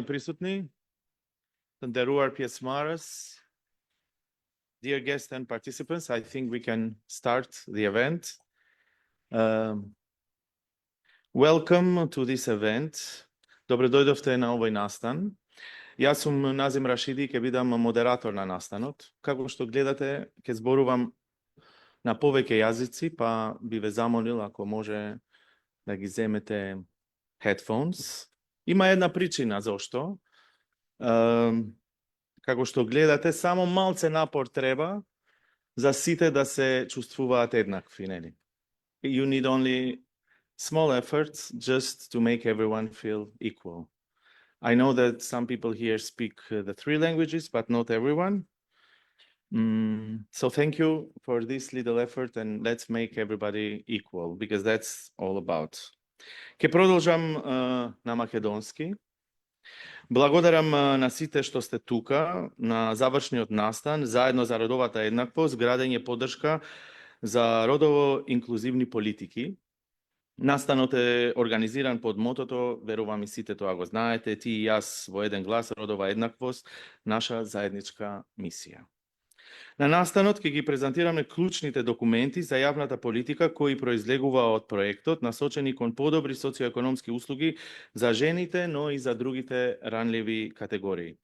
Присутни, Tandaruar Piesmaras, dear guests and participants, I think we can start the event. Welcome to this event. Добре дојдовте на овој настан. Јас сум Назим Рашиди, ќе бидам модератор на настанот. Како што гледате, ќе зборувам на повеќе јазици, па би ве замолил ако може да ги земете headphones. Има една причина зошто. Како што гледате, само малце напор треба за сите да се чувствуваат еднакви, нели? You need only small efforts just to make everyone feel equal. I know that some people here speak the 3 languages, but not everyone. So thank you for this little effort and let's make everybody equal, because that's all about. Ке продолжам на македонски. Благодарам на сите што сте тука на завршниот настан заедно за родовата еднаквост, градење поддршка за родово инклузивни политики. Настанот е организиран под мотото, верувам и сите тоа го знаете, ти и јас во еден глас, родова еднаквост, наша заедничка мисија. На настанот ќе ги презентираме клучните документи за јавната политика кои произлегува од проектот, насочени кон подобри социоекономски услуги за жените, но и за другите ранливи категории.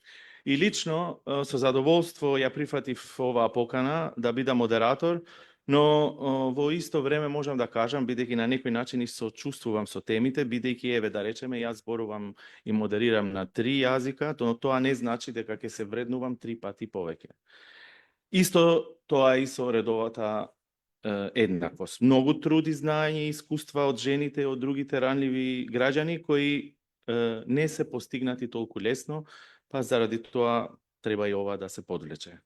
И лично со задоволство ја прифатив оваа покана да бидам модератор, но во исто време можам да кажам, бидејќи на некој начин и сочувствувам со темите, бидејќи еве да речеме јас зборувам и модерирам на 3 јазика, но тоа не значи дека ќе се вреднувам 3 пати повеќе. Исто тоа и со редовата еднаквост. Многу труд и знаење и искуства од жените и од другите ранливи граѓани кои не се постигнати толку лесно, па заради тоа треба и ова да се подвлече.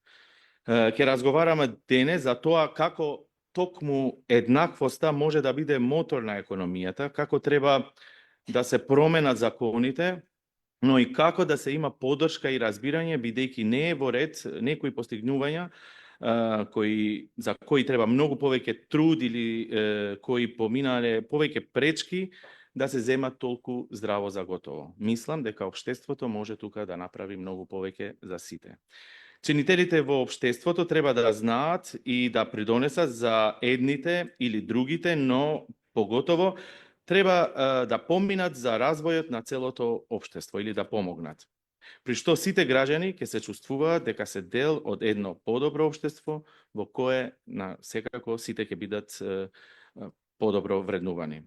Ќе разговараме денес за тоа како токму еднаквоста може да биде мотор на економијата, како треба да се променат законите, но и како да се има поддршка и разбирање, бидејќи не е во ред некои постигнувања за кои треба многу повеќе труд или кои поминале повеќе пречки да се земат толку здраво за готово. Мислам дека општеството може тука да направи многу повеќе за сите. Чинителите во општеството треба да знаат и да придонесат за едните или другите, но поготово треба да поминат за развојот на целото општество или да помогнат. При што сите граѓани ќе се чувствуваат дека се дел од едно подобро општество во кое на секако сите ќе бидат подобро вреднувани.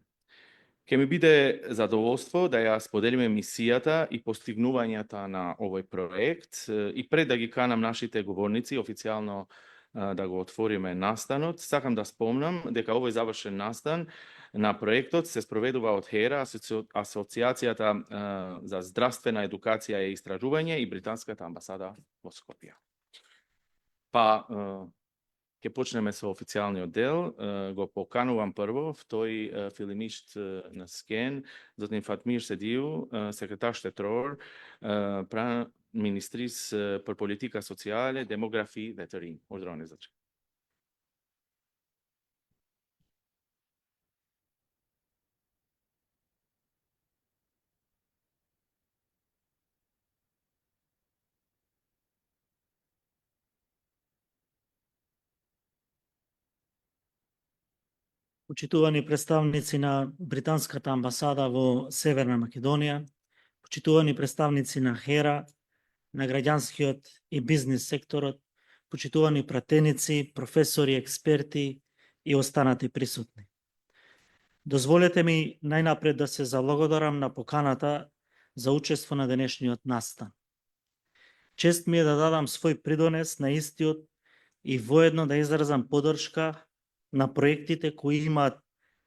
Ке ми биде задоволство да ја споделиме мисијата и постигнувањата на овој проект и пред да ги канам нашите говорници официјално да го отвориме настанот, сакам да спомнам дека овој завршен настан на проектот се спроведува од ХЕРА, Асоциацијата за здравствена едукација и истражување и Британската амбасада во Скопје. Па ќе почнеме со официјалниот дел. Го поканувам прво втој филмишт на Скен, затоа Фатмир Седију, секретар Штетрор, министрис per politika sociale, demografi dhe të rinj. Urdhroni zotëri. Почитувани представници на Британската амбасада во Северна Македонија, почитувани представници на ХЕРА, на граѓанскиот и бизнес секторот, почитувани пратеници, професори, експерти и останати присутни. Дозволете ми најнапред да се заблагодарам на поканата за учество на денешниот настан. Чест ми е да дадам свој придонес на истиот и воедно да изразам поддршка на проектите кои имаат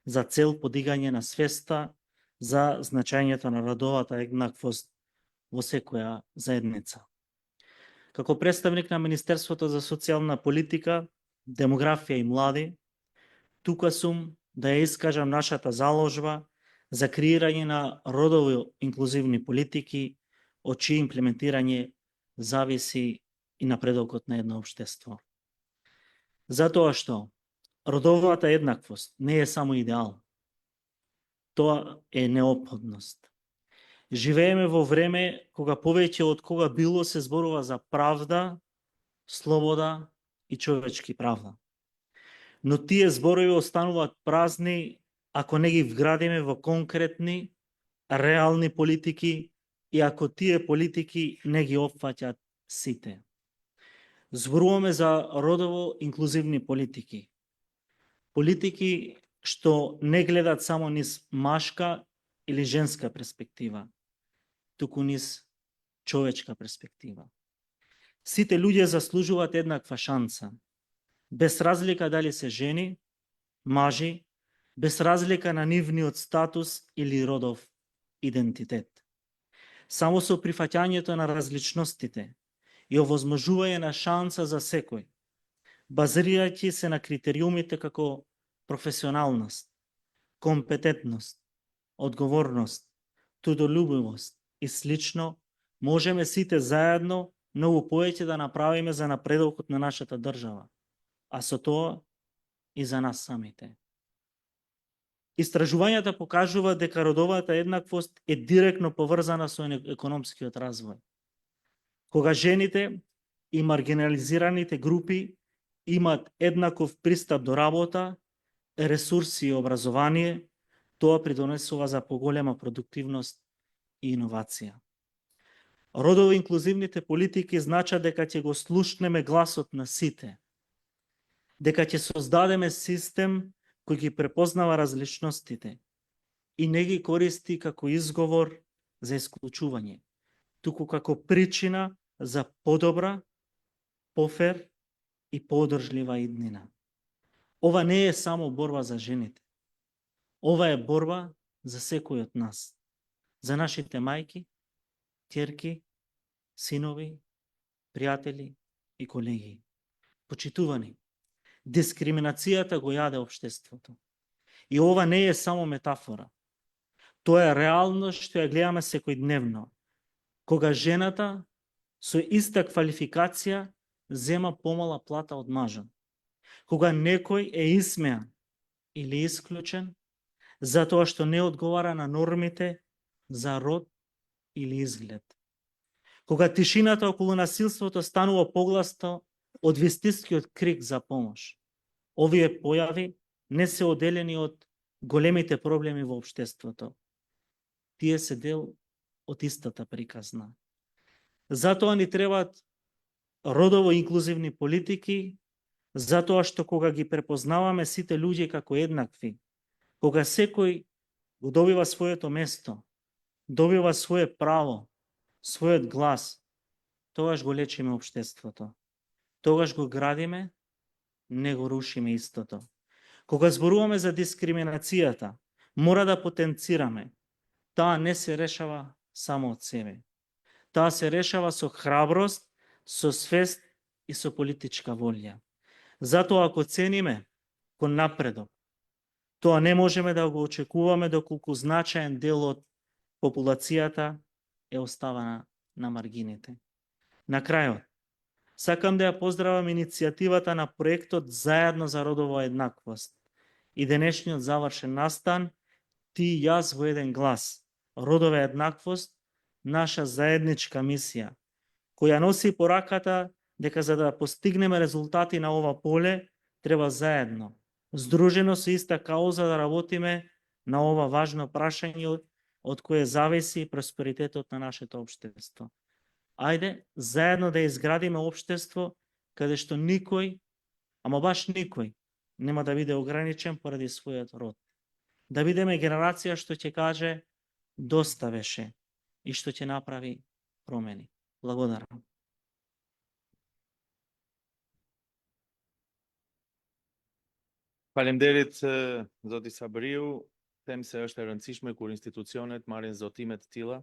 за цел подигање на свеста за значењето на родовата еднаквост во секоја заедница. Како представник на Министерството за социјална политика, демографија и млади, тука сум да ја искажам нашата заложба за креирање на родово инклузивни политики, од чие имплементирање зависи и напредокот на едно општество. Затоа што родовата еднаквост не е само идеал. Тоа е неопходност. Живееме во време кога повеќе од кога било се зборува за правда, слобода и човечки права. Но тие зборови остануваат празни ако не ги вградиме во конкретни, реални политики и ако тие политики не ги опфаќаат сите. Зборуваме за родово инклузивни политики. Политики што не гледат само низ машка или женска перспектива, туку низ човечка перспектива. Сите луѓе заслужуваат еднаква шанса, без разлика дали се жени, мажи, без разлика на нивниот статус или родов идентитет. Само со прифаќањето на различностите и овозможување на шанса за секој, базирајќи се на критериумите како професионалност, компетентност, одговорност, трудолюбивост и слично, можеме сите заедно многу повеќе да направиме за напредокот на нашата држава, а со тоа и за нас самите. Истражувањата покажуваат дека родовата еднаквост е директно поврзана со економскиот развој. Кога жените и маргинализираните групи имаат еднаков пристап до работа, ресурси и образование, тоа придонесува за поголема продуктивност и иновација. Родово инклузивните политики значат дека ќе го слушнеме гласот на сите, дека ќе создадеме систем кој ги препознава различностите и не ги користи како изговор за исклучување, туку како причина за подобра, пофер и подржлива иднина. Ова не е само борба за жените. Ова е борба за секој од нас, за нашите мајки, ќерки, синови, пријатели и колеги. Почитувани, дискриминацијата го јаде општеството. И ова не е само метафора. Тоа е реалност што ја гледаме секојдневно. Кога жената со иста квалификација зема помала плата од мажот. Кога некој е исмеан или исклучен затоа што не одговара на нормите за род или изглед. Кога тишината околу насилството станува погласно од вистинскиот крик за помош. Овие појави не се оделени од големите проблеми во општеството. Тие се дел од истата приказна. Затоа ни требаат родово инклузивни политики, затоа што кога ги препознаваме сите луѓе како еднакви, кога секој го добива своето место, добива свое право, својот глас, тогаш го лечиме општеството. Тогаш го градиме, не го рушиме истото. Кога зборуваме за дискриминацијата, мора да потенцираме. Таа не се решава само од себе. Таа се решава со храброст, со свест и со политичка волја. Затоа ако цениме кон напредок, тоа не можеме да го очекуваме доколку значаен дел од популацијата е оставена на маргините. На крајот, сакам да ја поздравам иницијативата на проектот Заедно за родова еднаквост и денешниот завршен настан Ти и јас во еден глас. Родова еднаквост, наша заедничка мисија, која носи пораката дека за да постигнеме резултати на ова поле, треба заедно, здружено со иста кауза да работиме на ова важно прашање од кое зависи просперитетот на нашето општество. Ајде, заедно да изградиме општество каде што никој, ама баш никој, нема да биде ограничен поради својот род. Да бидеме генерација што ќе каже доста беше и што ќе направи промени. Благодарам. Faleminderit zoti Sabriu, them se është e rëndësishme kur institucionet marrin zotime të tilla,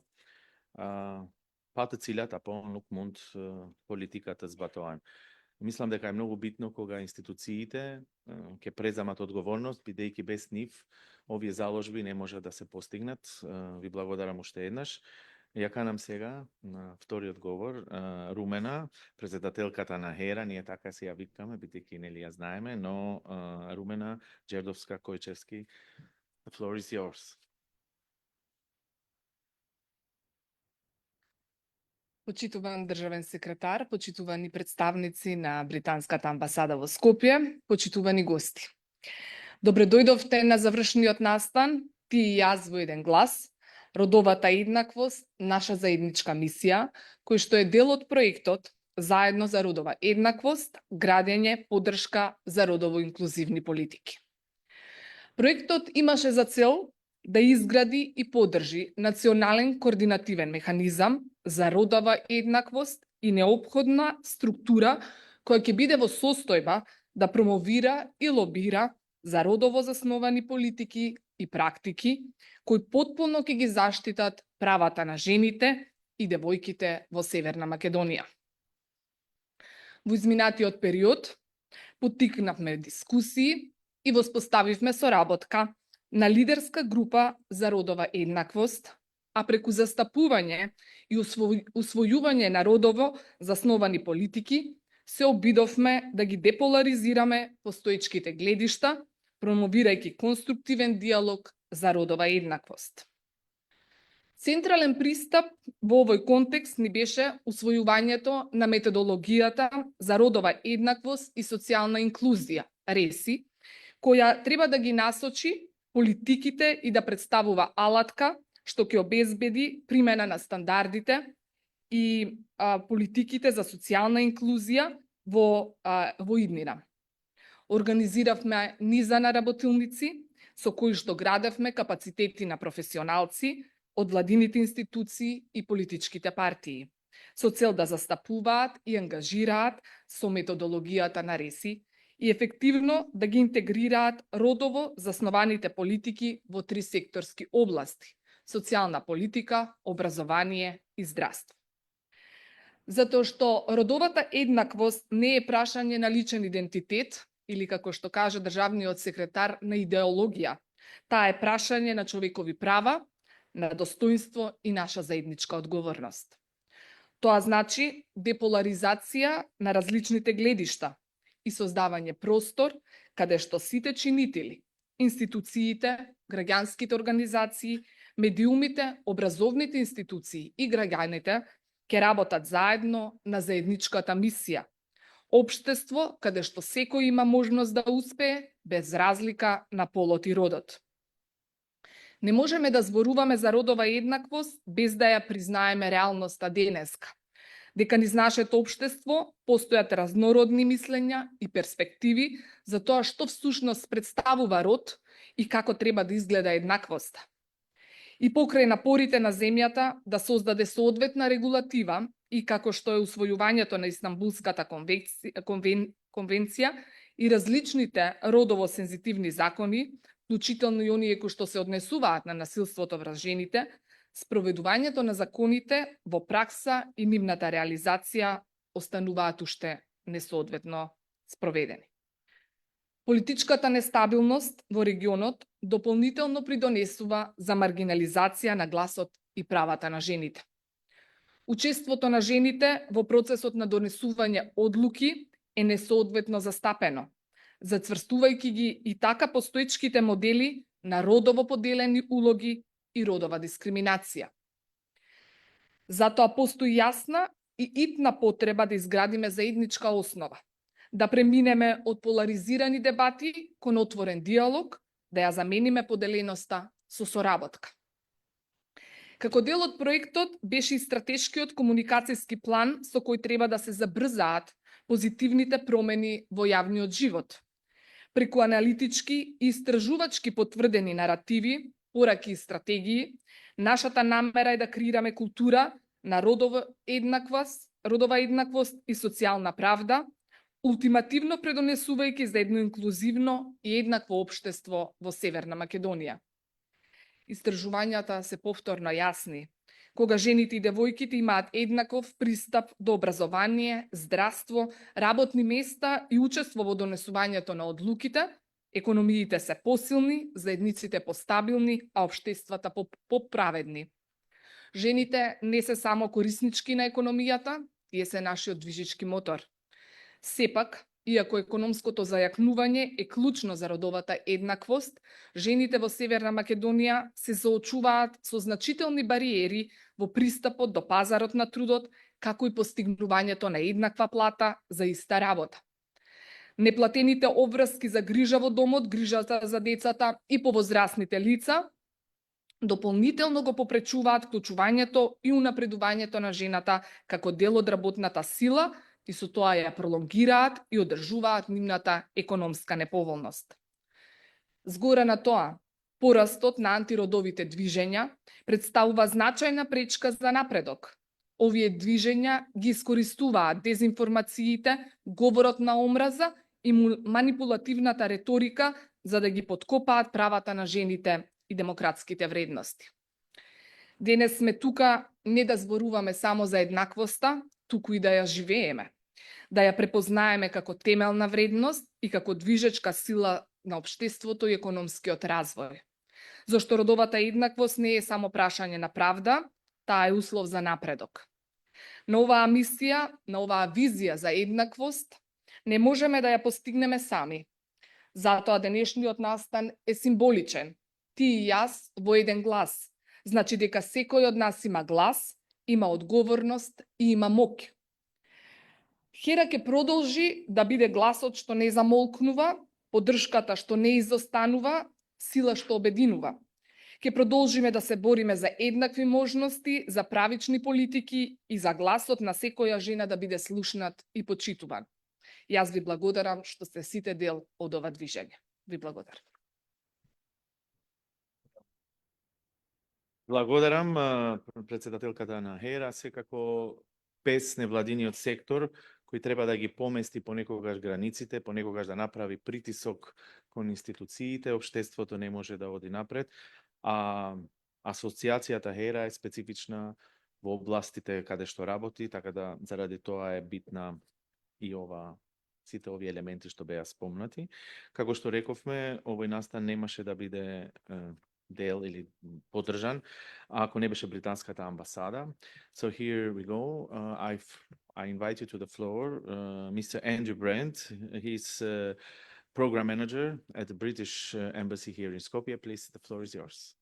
pa të cilat apo nuk mund politika të zbatohen. Мислам дека е многу битно кога институциите ќе преземат одговорност, бидејќи без нив овие заложби не може да се постигнат. Ви благодарам уште еднаш. Ја канам сега на вториот говор Румена, председателката на ХЕРА, ние така се ја викаме, бидејќи нели ја знаеме, но Румена Џердовска-Којчевски, the floor is yours. Почитуван државен секретар, почитувани представници на британската амбасада во Скопје, почитувани гости. Добре дојдовте на завршниот настан, ти и јас во еден глас, родовата еднаквост, наша заедничка мисија, кој што е дел од проектот Заедно за родова еднаквост, градење поддршка за родово инклузивни политики. Проектот имаше за цел да изгради и поддржи национален координативен механизам за родова еднаквост и неопходна структура која ќе биде во состојба да промовира и лобира за родово засновани политики и практики кои потполно ќе ги заштитат правата на жените и девојките во Северна Македонија. Во изминатиот период поттикнавме дискусии и воспоставивме соработка на лидерска група за родова еднаквост, а преку застапување и усвојување на родово засновани политики, се обидовме да ги деполаризираме постоечките гледишта, промовирајќи конструктивен диалог за родова еднаквост. Централен пристап во овој контекст ни беше усвојувањето на методологијата за родова еднаквост и социјална инклузија, РЕСИ, која треба да ги насочи политиките и да представува алатка што ќе обезбеди примена на стандардите и политиките за социјална инклузија во иднина. Организиравме низа на работилници со кои што градевме капацитети на професионалци од владините институции и политичките партии, со цел да застапуваат и ангажираат со методологијата на РЕСИ и ефективно да ги интегрираат родово заснованите политики во 3 секторски области – социјална политика, образование и здравство. Затоа што родовата еднаквост не е прашање на личен идентитет или, како што каже државниот секретар, на идеологија. Таа е прашање на човекови права, на достоинство и наша заедничка одговорност. Тоа значи деполаризација на различните гледишта и создавање простор каде што сите чинители, институциите, граѓанските организации, медиумите, образовните институции и граѓаните ќе работат заедно на заедничката мисија. Општество каде што секој има можност да успее без разлика на полот и родот. Не можеме да зборуваме за родова еднаквост без да ја признаеме реалноста денеска. Дека низ нашето општество постојат разнородни мислења и перспективи за тоа што всушност представува род и како треба да изгледа еднаквоста. И покрај напорите на земјата да создаде соодветна регулатива и како што е усвојувањето на Истанбулската конвенција и различните родово сензитивни закони, вклучително и оние кои што се однесуваат на насилството врз жените, спроведувањето на законите во пракса и нивната реализација остануваат уште несоодветно спроведени. Политичката нестабилност во регионот дополнително придонесува за маргинализација на гласот и правата на жените. Учеството на жените во процесот на донесување одлуки е несоодветно застапено, зацврстувајќи ги и така постоечките модели на родово поделени улоги и родова дискриминација. Затоа постои јасна и итна потреба да изградиме заедничка основа, да преминеме од поларизирани дебати кон отворен диалог, да ја замениме поделеноста со соработка. Како дел од проектот беше и стратешкиот комуникацијски план со кој треба да се забрзаат позитивните промени во јавниот живот. Преку аналитички и истражувачки потврдени наративи, пораки и стратегии, нашата намера е да креираме култура на родова еднаквост и социјална правда, ултимативно предонесувајќи за едно инклузивно и еднакво општество во Северна Македонија. Истражувањата се повторно јасни. Кога жените и девојките имаат еднаков пристап до образование, здравство, работни места и учество во донесувањето на одлуките, економиите се посилни, заедниците постабилни, а општествата поправедни. Жените не се само кориснички на економијата, тие се нашиот движички мотор. Сепак, иако економското зајакнување е клучно за родовата еднаквост, жените во Северна Македонија се соочуваат со значителни бариери во пристапот до пазарот на трудот, како и постигнувањето на еднаква плата за иста работа. Неплатените обврски за грижа во домот, грижата за децата и повозрасните лица дополнително го попречуваат вклучувањето и унапредувањето на жената како дел од работната сила и со тоа ја пролонгираат и одржуваат нивната економска неповолност. Згора на тоа, порастот на антиродовите движења представува значајна пречка за напредок. Овие движења ги искористуваат дезинформациите, говорот на омраза и манипулативната реторика за да ги подкопаат правата на жените и демократските вредности. Денес сме тука не да зборуваме само за еднаквоста, туку и да ја живееме, да ја препознаеме како темелна вредност и како движечка сила на општеството и економскиот развој. Зошто родовата еднаквост не е само прашање на правда, таа е услов за напредок. На оваа мисија, на оваа визија за еднаквост, не можеме да ја постигнеме сами. Затоа денешниот настан е символичен. Ти и јас во еден глас. Значи дека секој од нас има глас, има одговорност и има моќ. Хера ќе продолжи да биде гласот што не замолкнува, поддршката што не изостанува, сила што обединува. Ќе продолжиме да се бориме за еднакви можности, за правични политики и за гласот на секоја жена да биде слушнат и почитуван. Јас ви благодарам што сте сите дел од ова движење. Ви благодарам. Благодарам председателката на ХЕРА, секако без невладиниот сектор кој треба да ги помести понекогаш границите, понекогаш да направи притисок кон институциите, општеството не може да оди напред, а асоциацијата ХЕРА е специфична во областите каде што работи, така да заради тоа е битна и сите овие елементи што беа спомнати. Како што рековме, овој настан немаше да биде дел или поддржан ако не беше британската амбасада. So here we go. I invite you to the floor, Mr. Andrew Brent. He's program manager at the British Embassy here in Skopje. Please, the floor is yours.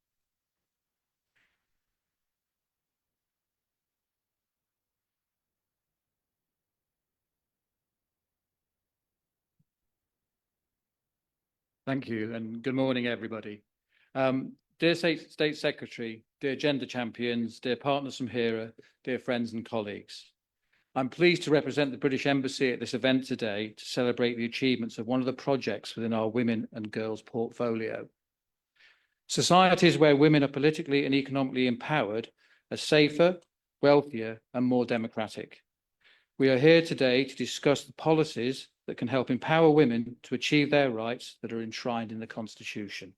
Thank you, and good morning, everybody. Dear State Secretary, dear gender champions, dear partners from HERA, dear friends and colleagues. I'm pleased to represent the British Embassy at this event today to celebrate the achievements of one of the projects within our Women and Girls portfolio. Societies where women are politically and economically empowered are safer, wealthier, and more democratic. We are here today to discuss the policies that can help empower women to achieve their rights that are enshrined in the Constitution.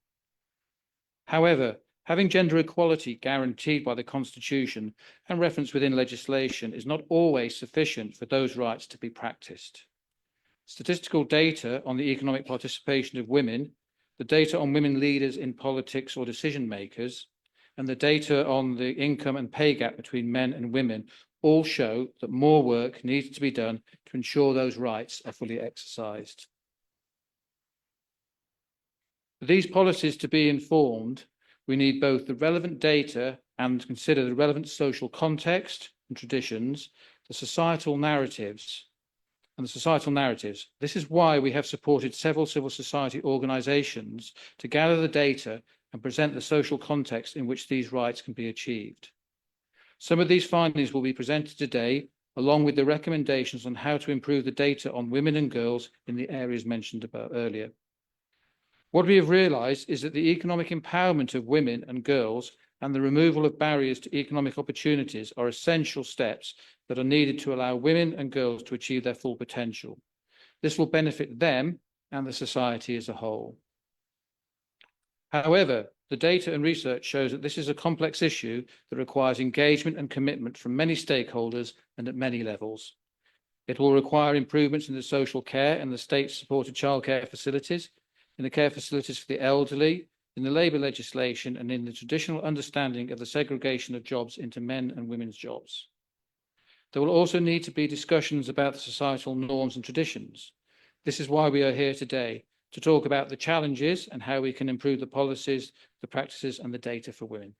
However, having gender equality guaranteed by the Constitution and referenced within legislation is not always sufficient for those rights to be practiced. Statistical data on the economic participation of women, the data on women leaders in politics or decision makers, and the data on the income and pay gap between men and women all show that more work needs to be done to ensure those rights are fully exercised. For these policies to be informed, we need both the relevant data and consider the relevant social context and traditions, the societal narratives. This is why we have supported several civil society organisations to gather the data and present the social context in which these rights can be achieved. Some of these findings will be presented today, along with the recommendations on how to improve the data on women and girls in the areas mentioned about earlier. What we have realised is that the economic empowerment of women and girls and the removal of barriers to economic opportunities are essential steps that are needed to allow women and girls to achieve their full potential. This will benefit them and the society as a whole. However, the data and research shows that this is a complex issue that requires engagement and commitment from many stakeholders and at many levels. It will require improvements in the social care and the state-supported childcare facilities, in the care facilities for the elderly, in the labour legislation, and in the traditional understanding of the segregation of jobs into men and women's jobs. There will also need to be discussions about the societal norms and traditions. This is why we are here today, to talk about the challenges and how we can improve the policies, the practices and the data for women.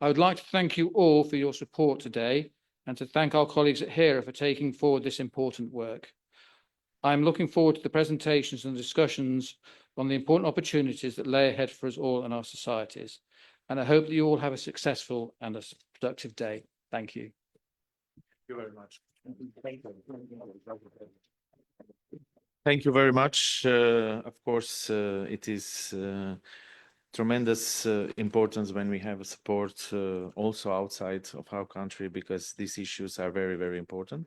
I would like to thank you all for your support today and to thank our colleagues at HERA for taking forward this important work. I'm looking forward to the presentations and discussions on the important opportunities that lay ahead for us all in our societies. And I hope that you all have a successful and a productive day. Thank you. Thank you very much. Thank you very much. Of course, it is tremendous importance when we have support also outside of our country, because these issues are very, very important.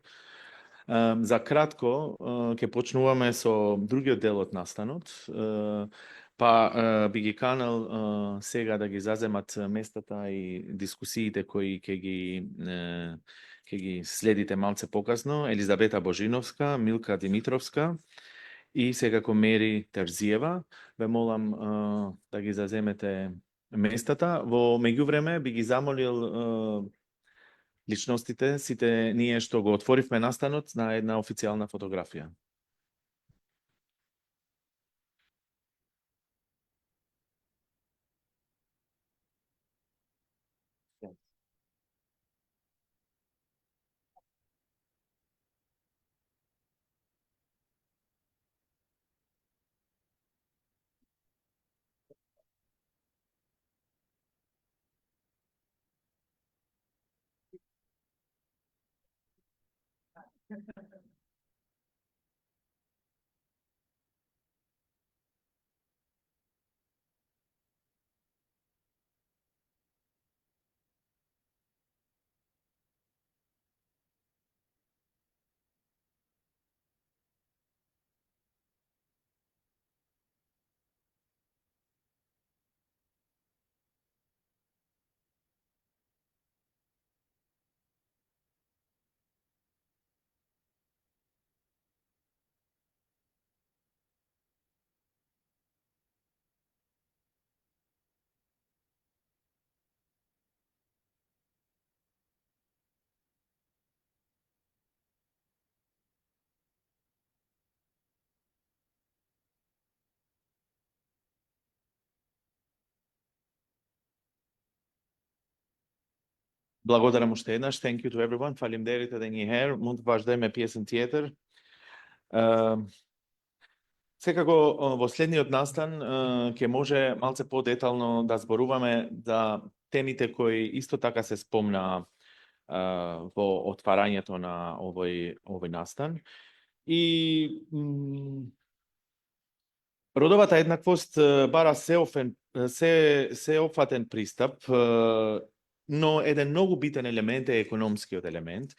За кратко, ќе почнуваме со другиот дел од настанот, па би ги канал сега да ги заземат местата и дискусиите кои ќе ги следите малце покасно. Елизавета Божиновска, Милка Димитровска и секако Мери Терзиева. Ве молам да ги заземете местата. Во меѓувреме би ги замолил личностите, сите ние што го отворивме настанот, на една официјална фотографија. Благодарам уште еднаш. Thank you to everyone. Фалемдерите да ни хер. Мунд важдеме пиесен театр. Секако во следниот настан ќе може малце подетално да зборуваме за темите кои исто така се спомна во отварањето на овој настан. И родовата еднаквост бара сеопфатен пристап, но еден многу битен елемент е економскиот елемент.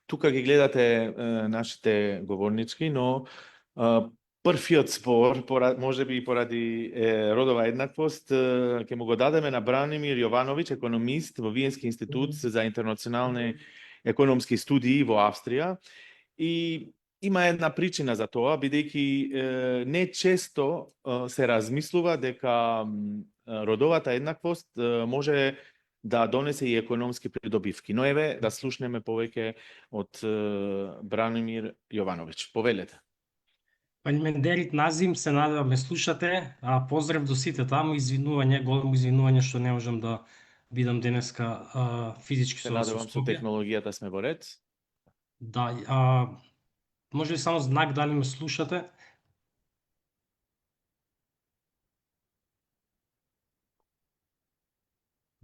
Тука ги гледате нашите говорнички, но првиот збор, може би поради родова еднаквост, ќе му го дадеме на Бранимир Јовановиќ, економист во Виенски институт за интернационални економски студии во Австрија. И има една причина за тоа, бидејќи не често се размислува дека родовата еднаквост може да донесе и економски придобивки. Но еве да слушнеме повеќе од Бранимир Јовановиќ. Повелете. Фалемдерит Назим, се надевам ме слушате. Поздрав до сите таму, извинување, големо извинување што не можам да бидам денеска физички Се со вас во надевам со Скопје. технологијата сме во ред. Да, може ли само знак дали ме слушате?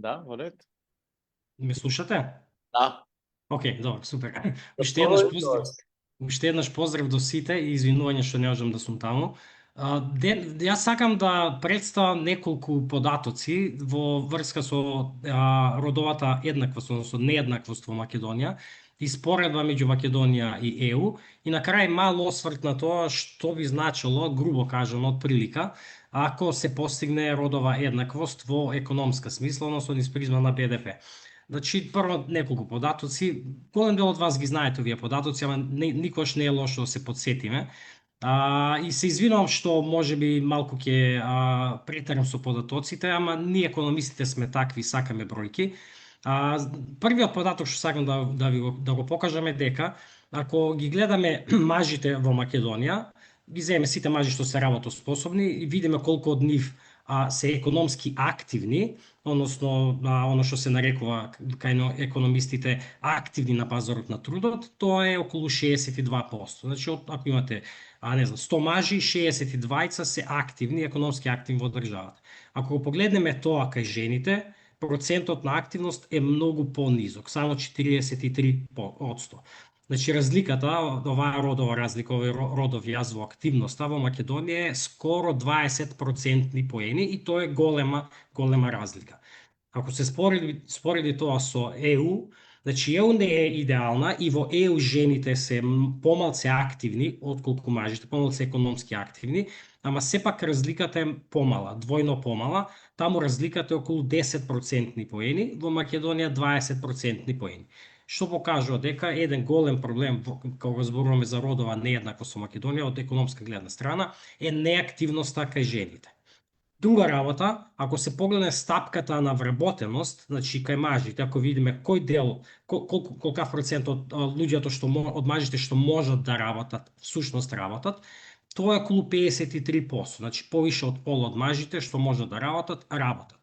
Да, во ред. Ме слушате? Да. Океј, добро, супер. Уште еднаш поздрав до сите и извинување што не можам да сум таму. Јас сакам да представам неколку податоци во врска со родовата еднаквост, односно нееднаквост во Македонија, и споредба меѓу Македонија и ЕУ, и на крај мал осврт на тоа што би значило, грубо кажано, од прилика, ако се постигне родова еднаквост во економска смисла, односно низ призма на БДП. Значи, прво неколку податоци, голем дел од вас ги знаете овие податоци, ама никош не е лошо да се подсетиме. И се извинувам што можеби малку ќе претерам со податоците, ама ние економистите сме такви, сакаме бројки. Првиот податок што сакам да го покажам е дека ако ги гледаме мажите во Македонија, ги земеме сите мажи што се работоспособни и видиме колку од нив се економски активни, односно оно што се нарекува кај економистите активни на пазарот на трудот, тоа е околу 62%. Значи, ако имате 100 мажи, 62 се активни, економски активни во државата. Ако го погледнеме тоа кај жените, процентот на активност е многу понизок, само 43%. Значи, разликата, оваа родова разлика, овој родов јаз во активноста во Македонија е скоро 20% поени и тоа е голема разлика. Ако се спореди тоа со ЕУ, значи ЕУ не е идеална и во ЕУ жените се помалце активни отколку мажите, помалце економски активни, ама сепак разликата е помала, двојно помала, таму разликата е околу 10% поени, во Македонија 20% поени. Што покажува дека еден голем проблем кога зборуваме за родова нееднаквост во Македонија од економска гледна страна е неактивноста кај жените. Друга работа, ако се погледне стапката на вработеност, значи кај мажите, ако видиме кој дел, колкав процент од луѓето од мажите што можат да работат, всушност работат, тоа е околу 53%, значи повише од пол од мажите што можат да работат.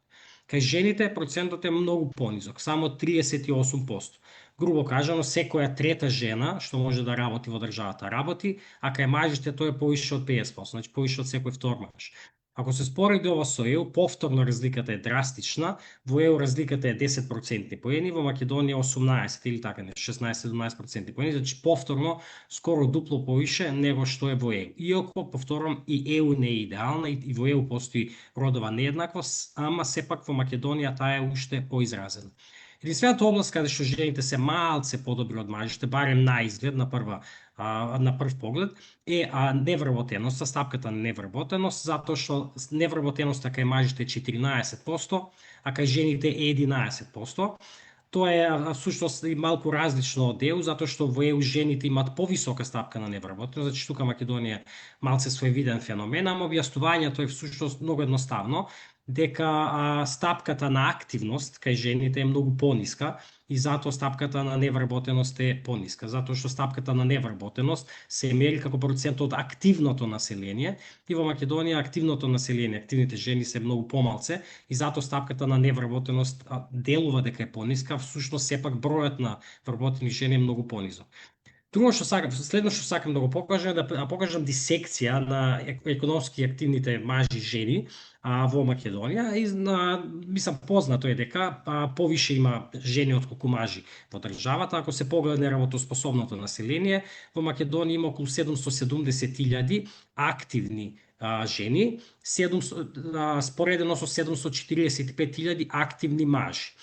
Кај жените процентот е многу понизок, само 38%. Грубо кажано, секоја трета жена што може да работи во државата работи, а кај мажите тоа е повише од 50%, значи повише од секој втор маж. Ако се спореди ова со ЕУ, повторно разликата е драстична. Во ЕУ разликата е 10% поени, во Македонија 18 или така не, 16-17% поени, значи повторно скоро дупло повише него што е во ЕУ. Иако, повторам, и ЕУ не е идеална и во ЕУ постои родова нееднаквост, ама сепак во Македонија таа е уште поизразена. Единствената област каде што жените се малце подобри од мажите, барем на изглед, на прв поглед, е невработеноста, стапката на невработеност, затоа што невработеноста кај мажите е 14%, а кај жените е 11%. Тоа е всушност и малку различно од ЕУ, затоа што во ЕУ жените имаат повисока стапка на невработеност, значи тука Македонија малце своевиден феномен, ама објаснувањето е всушност многу едноставно, дека стапката на активност кај жените е многу пониска и затоа стапката на невработеност е пониска, затоа што стапката на невработеност се мери како процент од активното население и во Македонија активното население, активните жени се многу помалце и затоа стапката на невработеност делува дека е пониска, всушност сепак бројот на вработени жени е многу понизок. Следно што сакам да го покажам е да покажам дисекција на економски активните мажи и жени во Македонија и мислам познато е дека повише има жени отколку мажи во државата. Ако се погледне работоспособното население, во Македонија има околу 770.000 активни жени, споредено со 745.000 активни мажи.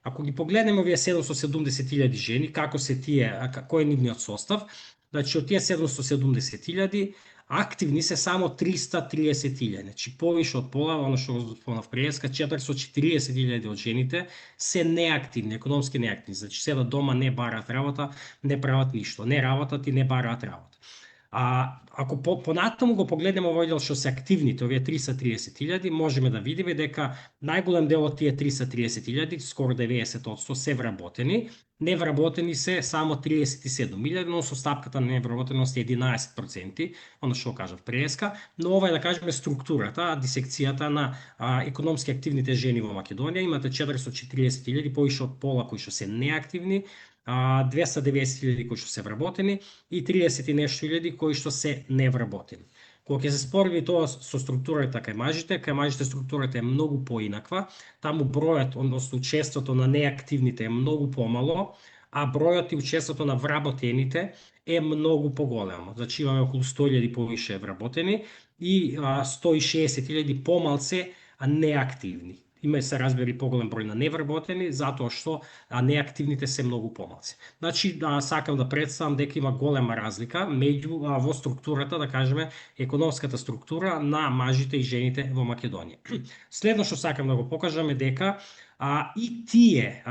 Ако ги погледнеме овие 770.000 жени, како се тие, кој е нивниот состав, значи од тие 770.000 активни се само 330.000, значи повише од пола, оно што го спомнав преска, 440.000 од жените се неактивни, економски неактивни, значи седат дома, не бараат работа, не прават ништо, не работат и не бараат работа. Ако понатаму го погледнеме овој дел што се активните, овие 330.000, можеме да видиме дека најголем дел од тие 330.000, скоро 90%, се вработени, невработени се само 37.000, но со стапката на невработеност е 11%, оно што кажав преска, но ова е да кажеме структурата, дисекцијата на економски активните жени во Македонија. Имате 440.000, повише од пола кои што се неактивни, 290.000 кои што се вработени и 30 и нешто илјади кои што се невработени. Кога ќе се спореди тоа со структурата кај мажите структурата е многу поинаква, таму бројот, односно учеството на неактивните е многу помало, а бројот и учеството на вработените е многу поголемо. Значи имаме околу 100.000 повише вработени и 160.000 помалце неактивни. Има се разбери поголем број на невработени, затоа што неактивните се многу помалци. Значи, сакам да представам дека има голема разлика меѓу во структурата, да кажеме, економската структура на мажите и жените во Македонија. Следно што сакам да го покажам е дека и тие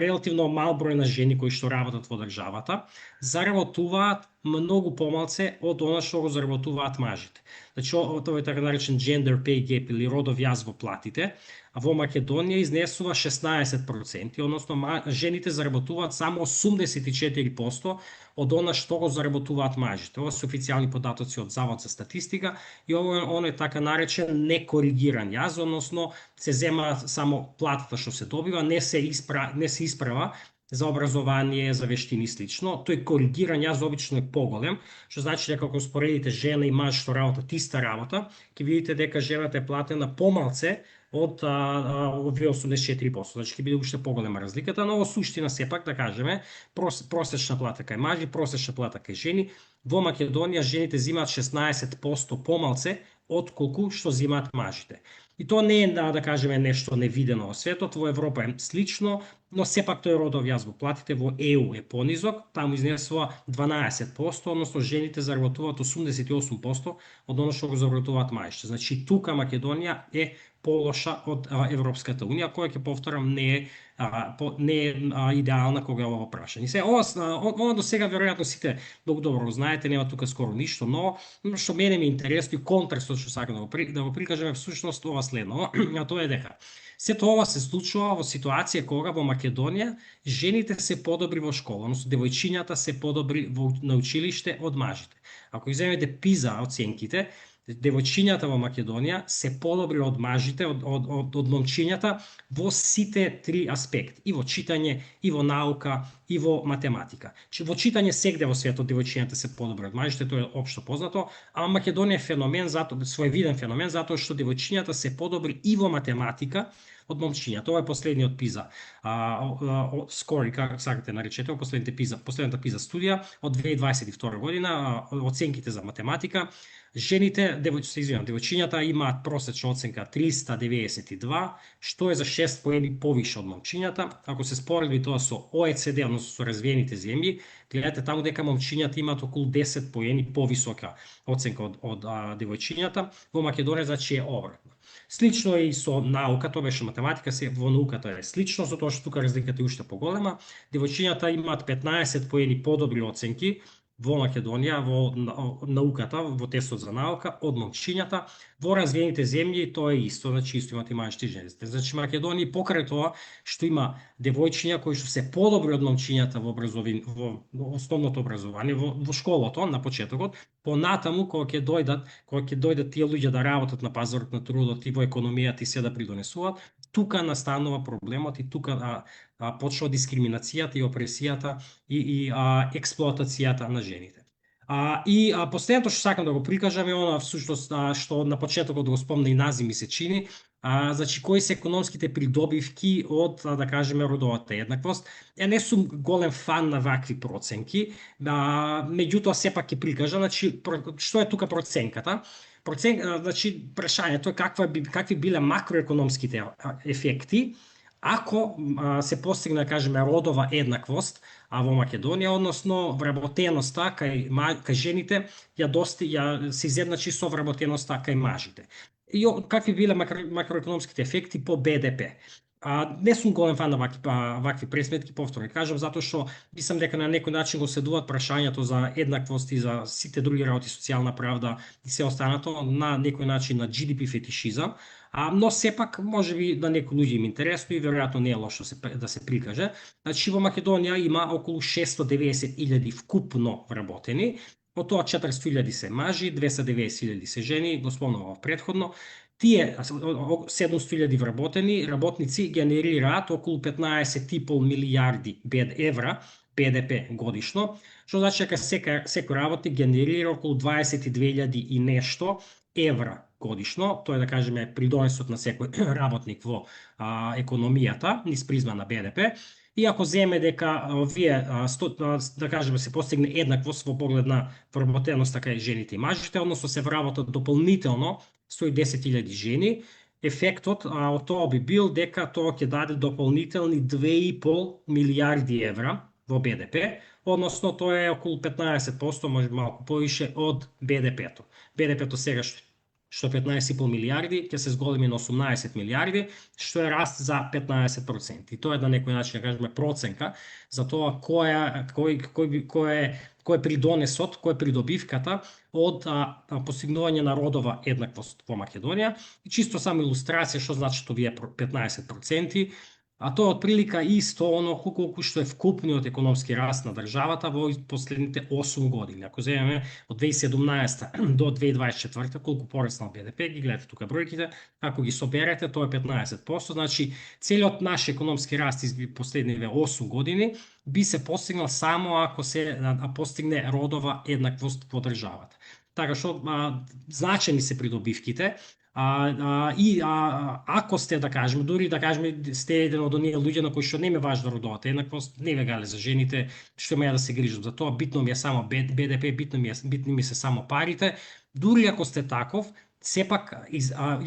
релативно мал број на жени кои што работат во државата, заработуваат многу помалце од она што го заработуваат мажите. Значи, тоа е така наречен gender pay gap или родов јаз во платите. а во Македонија изнесува 16%, односно жените заработуваат само 84% од она што го заработуваат мажите. Ова се официјални податоци од Завод за статистика и оно е така наречен некоригиран јаз, односно се зема само платата што се добива, не се исправа за образование, за вештини и слично. Тој коригиран јаз обично е поголем, што значи дека ако споредите жена и маж што работат иста работа, ќе видите дека жената е платена помалце од овие 84%, значи ќе биде уште поголема разликата, но во суштина сепак да кажеме просечна плата кај мажи, просечна плата кај жени. Во Македонија жените земаат 16% помалце отколку што земаат мажите. И тоа не е, да кажеме, нешто невидено во светот, во Европа е слично, но сепак тој родов јаз во платите во ЕУ е понизок, таму изнесува 12%, односно жените заработуваат 88% од оно што го заработуваат мажите. Значи тука Македонија е полоша од Европската унија, која ќе повторам не е идеална кога е ова прашање. Се ова до сега веројатно сите многу добро го знаете, нема тука скоро ништо, но што мене ми интересува и контрастот што сакам да го прикажеме всушност ова следно, а тоа е дека сето ова се случува во ситуација кога во Македонија жените се подобри во школа, односно девојчињата се подобри на училиште од мажите. Ако иземете PISA оценките, девојчињата во Македонија се подобри од мажите, од момчињата во сите три аспекти, и во читање, и во наука, и во математика. Во читање сегде во светот девојчињата се подобри од мажите, тоа е општо познато, а Македонија е феномен, своевиден феномен, затоа што девојчињата се подобри и во математика од момчињата. Ова е последниот PISA скори, како сакате наречете, последната PISA студија од 2022 година, оценките за математика. Девојчињата имаат просечна оценка 392, што е за 6 поени повише од момчињата. Ако се спореди тоа со OECD, односно со развиените земји, гледате таму дека момчињата имаат околу 10 поени повисока оценка од девојчињата. Во Македонија значи е обратно. Слично и со наука, тоа беше математика, во науката е слично, затоа што тука разликата е уште поголема. Девојчињата имаат 15 поени подобри оценки во Македонија, во науката, во тестот за наука, од момчињата. Во развиените земји тоа е исто, значи исто имате мажите и жените. Значи Македонија покрај тоа што има девојчиња кои што се подобри од момчињата во основното образование, во школото на почетокот, понатаму кога ќе дојдат тие луѓе да работат на пазарот на трудот и во економијата и се да придонесуваат, тука настанува проблемот и тука почнува дискриминацијата и опресијата и експлоатацијата на жените. И последното што сакам да го прикажам е она всушност што на почетокот го спомна и Нази ми се чини, значи кои се економските придобивки од, да кажеме, родовата еднаквост. Не сум голем фан на вакви проценки, меѓутоа сепак ќе прикажам, значи што е тука проценката. Значи прашањето е какви биле макроекономските ефекти ако се постигне, да кажеме, родова еднаквост во Македонија, односно вработеноста кај жените ја се изедначи со вработеноста кај мажите. И какви биле макроекономските ефекти по БДП? Не сум голем фан на вакви пресметки, повторно кажам, затоа што мислам дека на некој начин го следуваат прашањето за еднаквост и за сите други работи, социјална правда и се останато на некој начин на GDP фетишизам, но сепак можеби на некои луѓе им интересно и веројатно не е лошо да се прикаже. Значи во Македонија има околу 690.000 вкупно вработени, од тоа 400.000 се мажи, 290.000 се жени, го спомнував претходно. Тие 700.000 вработени работници генерираат околу 15,5 милијарди евра БДП годишно, што значи дека секој работник генерира околу 22.000 и нешто евра годишно. Тоа е, да кажеме, придонесот на секој работник во економијата низ призма на БДП. И ако земе дека овие, да кажеме, се постигне еднаквост во поглед на вработеноста кај жените и мажите, односно се вработат дополнително 110.000 жени, ефектот од тоа би бил дека тоа ќе даде дополнителни 2,5 милијарди евра во БДП, односно тоа е околу 15%, може малку повише од БДП-то. БДП-то сега што 15,5 милијарди, ќе се зголеми на 18 милијарди, што е раст за 15%. И тоа е на некој начин, да кажеме, проценка за тоа кој е кој е придонесот, кој е придобивката од постигнување на родова еднаквост во Македонија. И чисто само илустрација што значи овие 15%, а тоа отприлика исто оно колку што е вкупниот економски раст на државата во последните 8 години. Ако земеме од 2017 до 2024 колку пораснал БДП, ги гледате тука бројките, ако ги соберете, тоа е 15%, значи целиот наш економски раст из последниве 8 години би се постигнал само ако се постигне родова еднаквост во државата. Така што значени се придобивките, ако сте, да кажеме, дури да кажеме сте еден од оние луѓе на кои што не ме важна родовата еднаквост, не ве гале за жените, што ме ја да се грижам за тоа, битно ми е само БДП, битни ми се само парите, дури ако сте таков, сепак и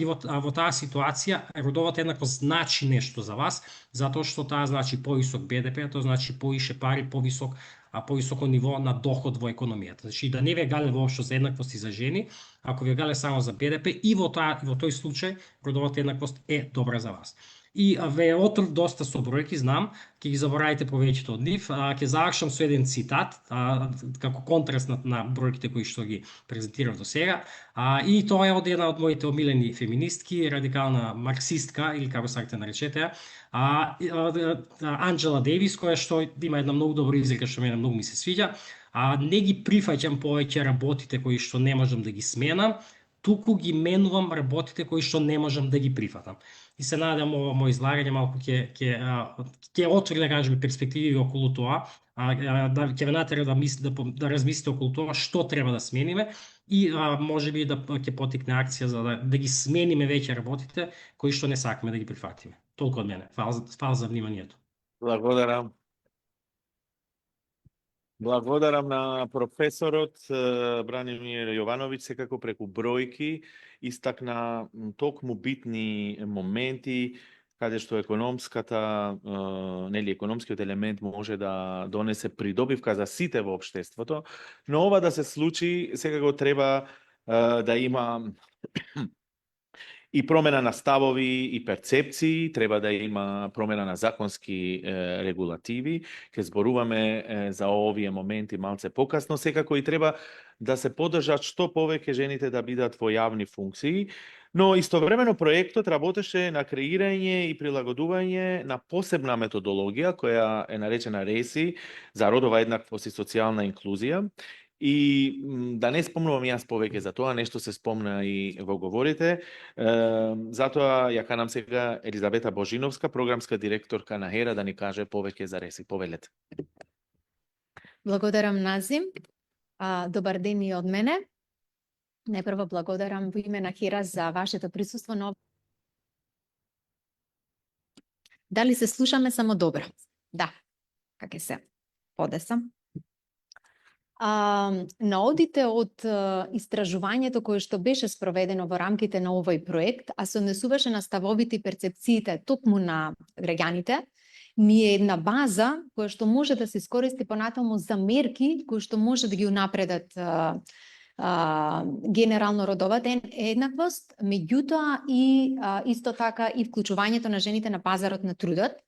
во таа ситуација родовата еднаквост значи нешто за вас, затоа што таа значи повисок БДП, тоа значи повише пари, повисоко ниво на доход во економијата. Значи да не ве гале воопшто за еднаквост и за жени, ако ве гале само за БДП, и во тој случај родовата еднаквост е добра за вас. И ве отров доста со бројки, знам, ќе ги заборавите повеќето од нив. Ќе завршам со еден цитат, како контраст на бројките кои што ги презентирав до сега. И тоа е од една од моите омилени феминистки, радикална марксистка, или како сакате наречете, Анџела Дејвис, која што има една многу добра изрека што мене многу ми се свиѓа. Не ги прифаќам повеќе работите кои што не можам да ги сменам, туку ги менувам работите кои што не можам да ги прифатам. И се надевам ова моје излагање малку ќе отвори, да кажеме, перспективи околу тоа, ќе ве натера да размислите околу тоа што треба да смениме и можеби да ќе потикне акција за да ги смениме веќе работите кои што не сакаме да ги прифатиме. Толку од мене. Фала за вниманието. Благодарам. Благодарам на професорот Бранимир Јовановиќ, секако преку бројки истакна токму битни моменти каде што економскиот елемент може да донесе придобивка за сите во општеството, но ова да се случи секако треба да има и промена на ставови и перцепции, треба да има промена на законски регулативи. Ќе зборуваме за овие моменти малце покасно. Секако и треба да се поддржат што повеќе жените да бидат во јавни функции, но истовремено проектот работеше на креирање и прилагодување на посебна методологија која е наречена РЕСИ за родова еднаквост и социјална инклузија. И да не спомнувам јас повеќе за тоа, нешто се спомна и во говорите. Затоа ја канам сега Елизавета Божиновска, програмска директорка на HERA, да ни каже повеќе за РЕСИ. Повелете. Благодарам, Назим. Добар ден и од мене. Најпрво благодарам во име на HERA за вашето присуство на. Дали се слушаме само добро? Да. Како се? Подесам. Наодите од истражувањето кое што беше спроведено во рамките на овој проект, а се однесуваше на ставовите и перцепциите токму на граѓаните, ни е една база која што може да се искористи понатаму за мерки кои што може да ги унапредат генерално родовата еднаквост, меѓутоа и исто така и вклучувањето на жените на пазарот на трудот.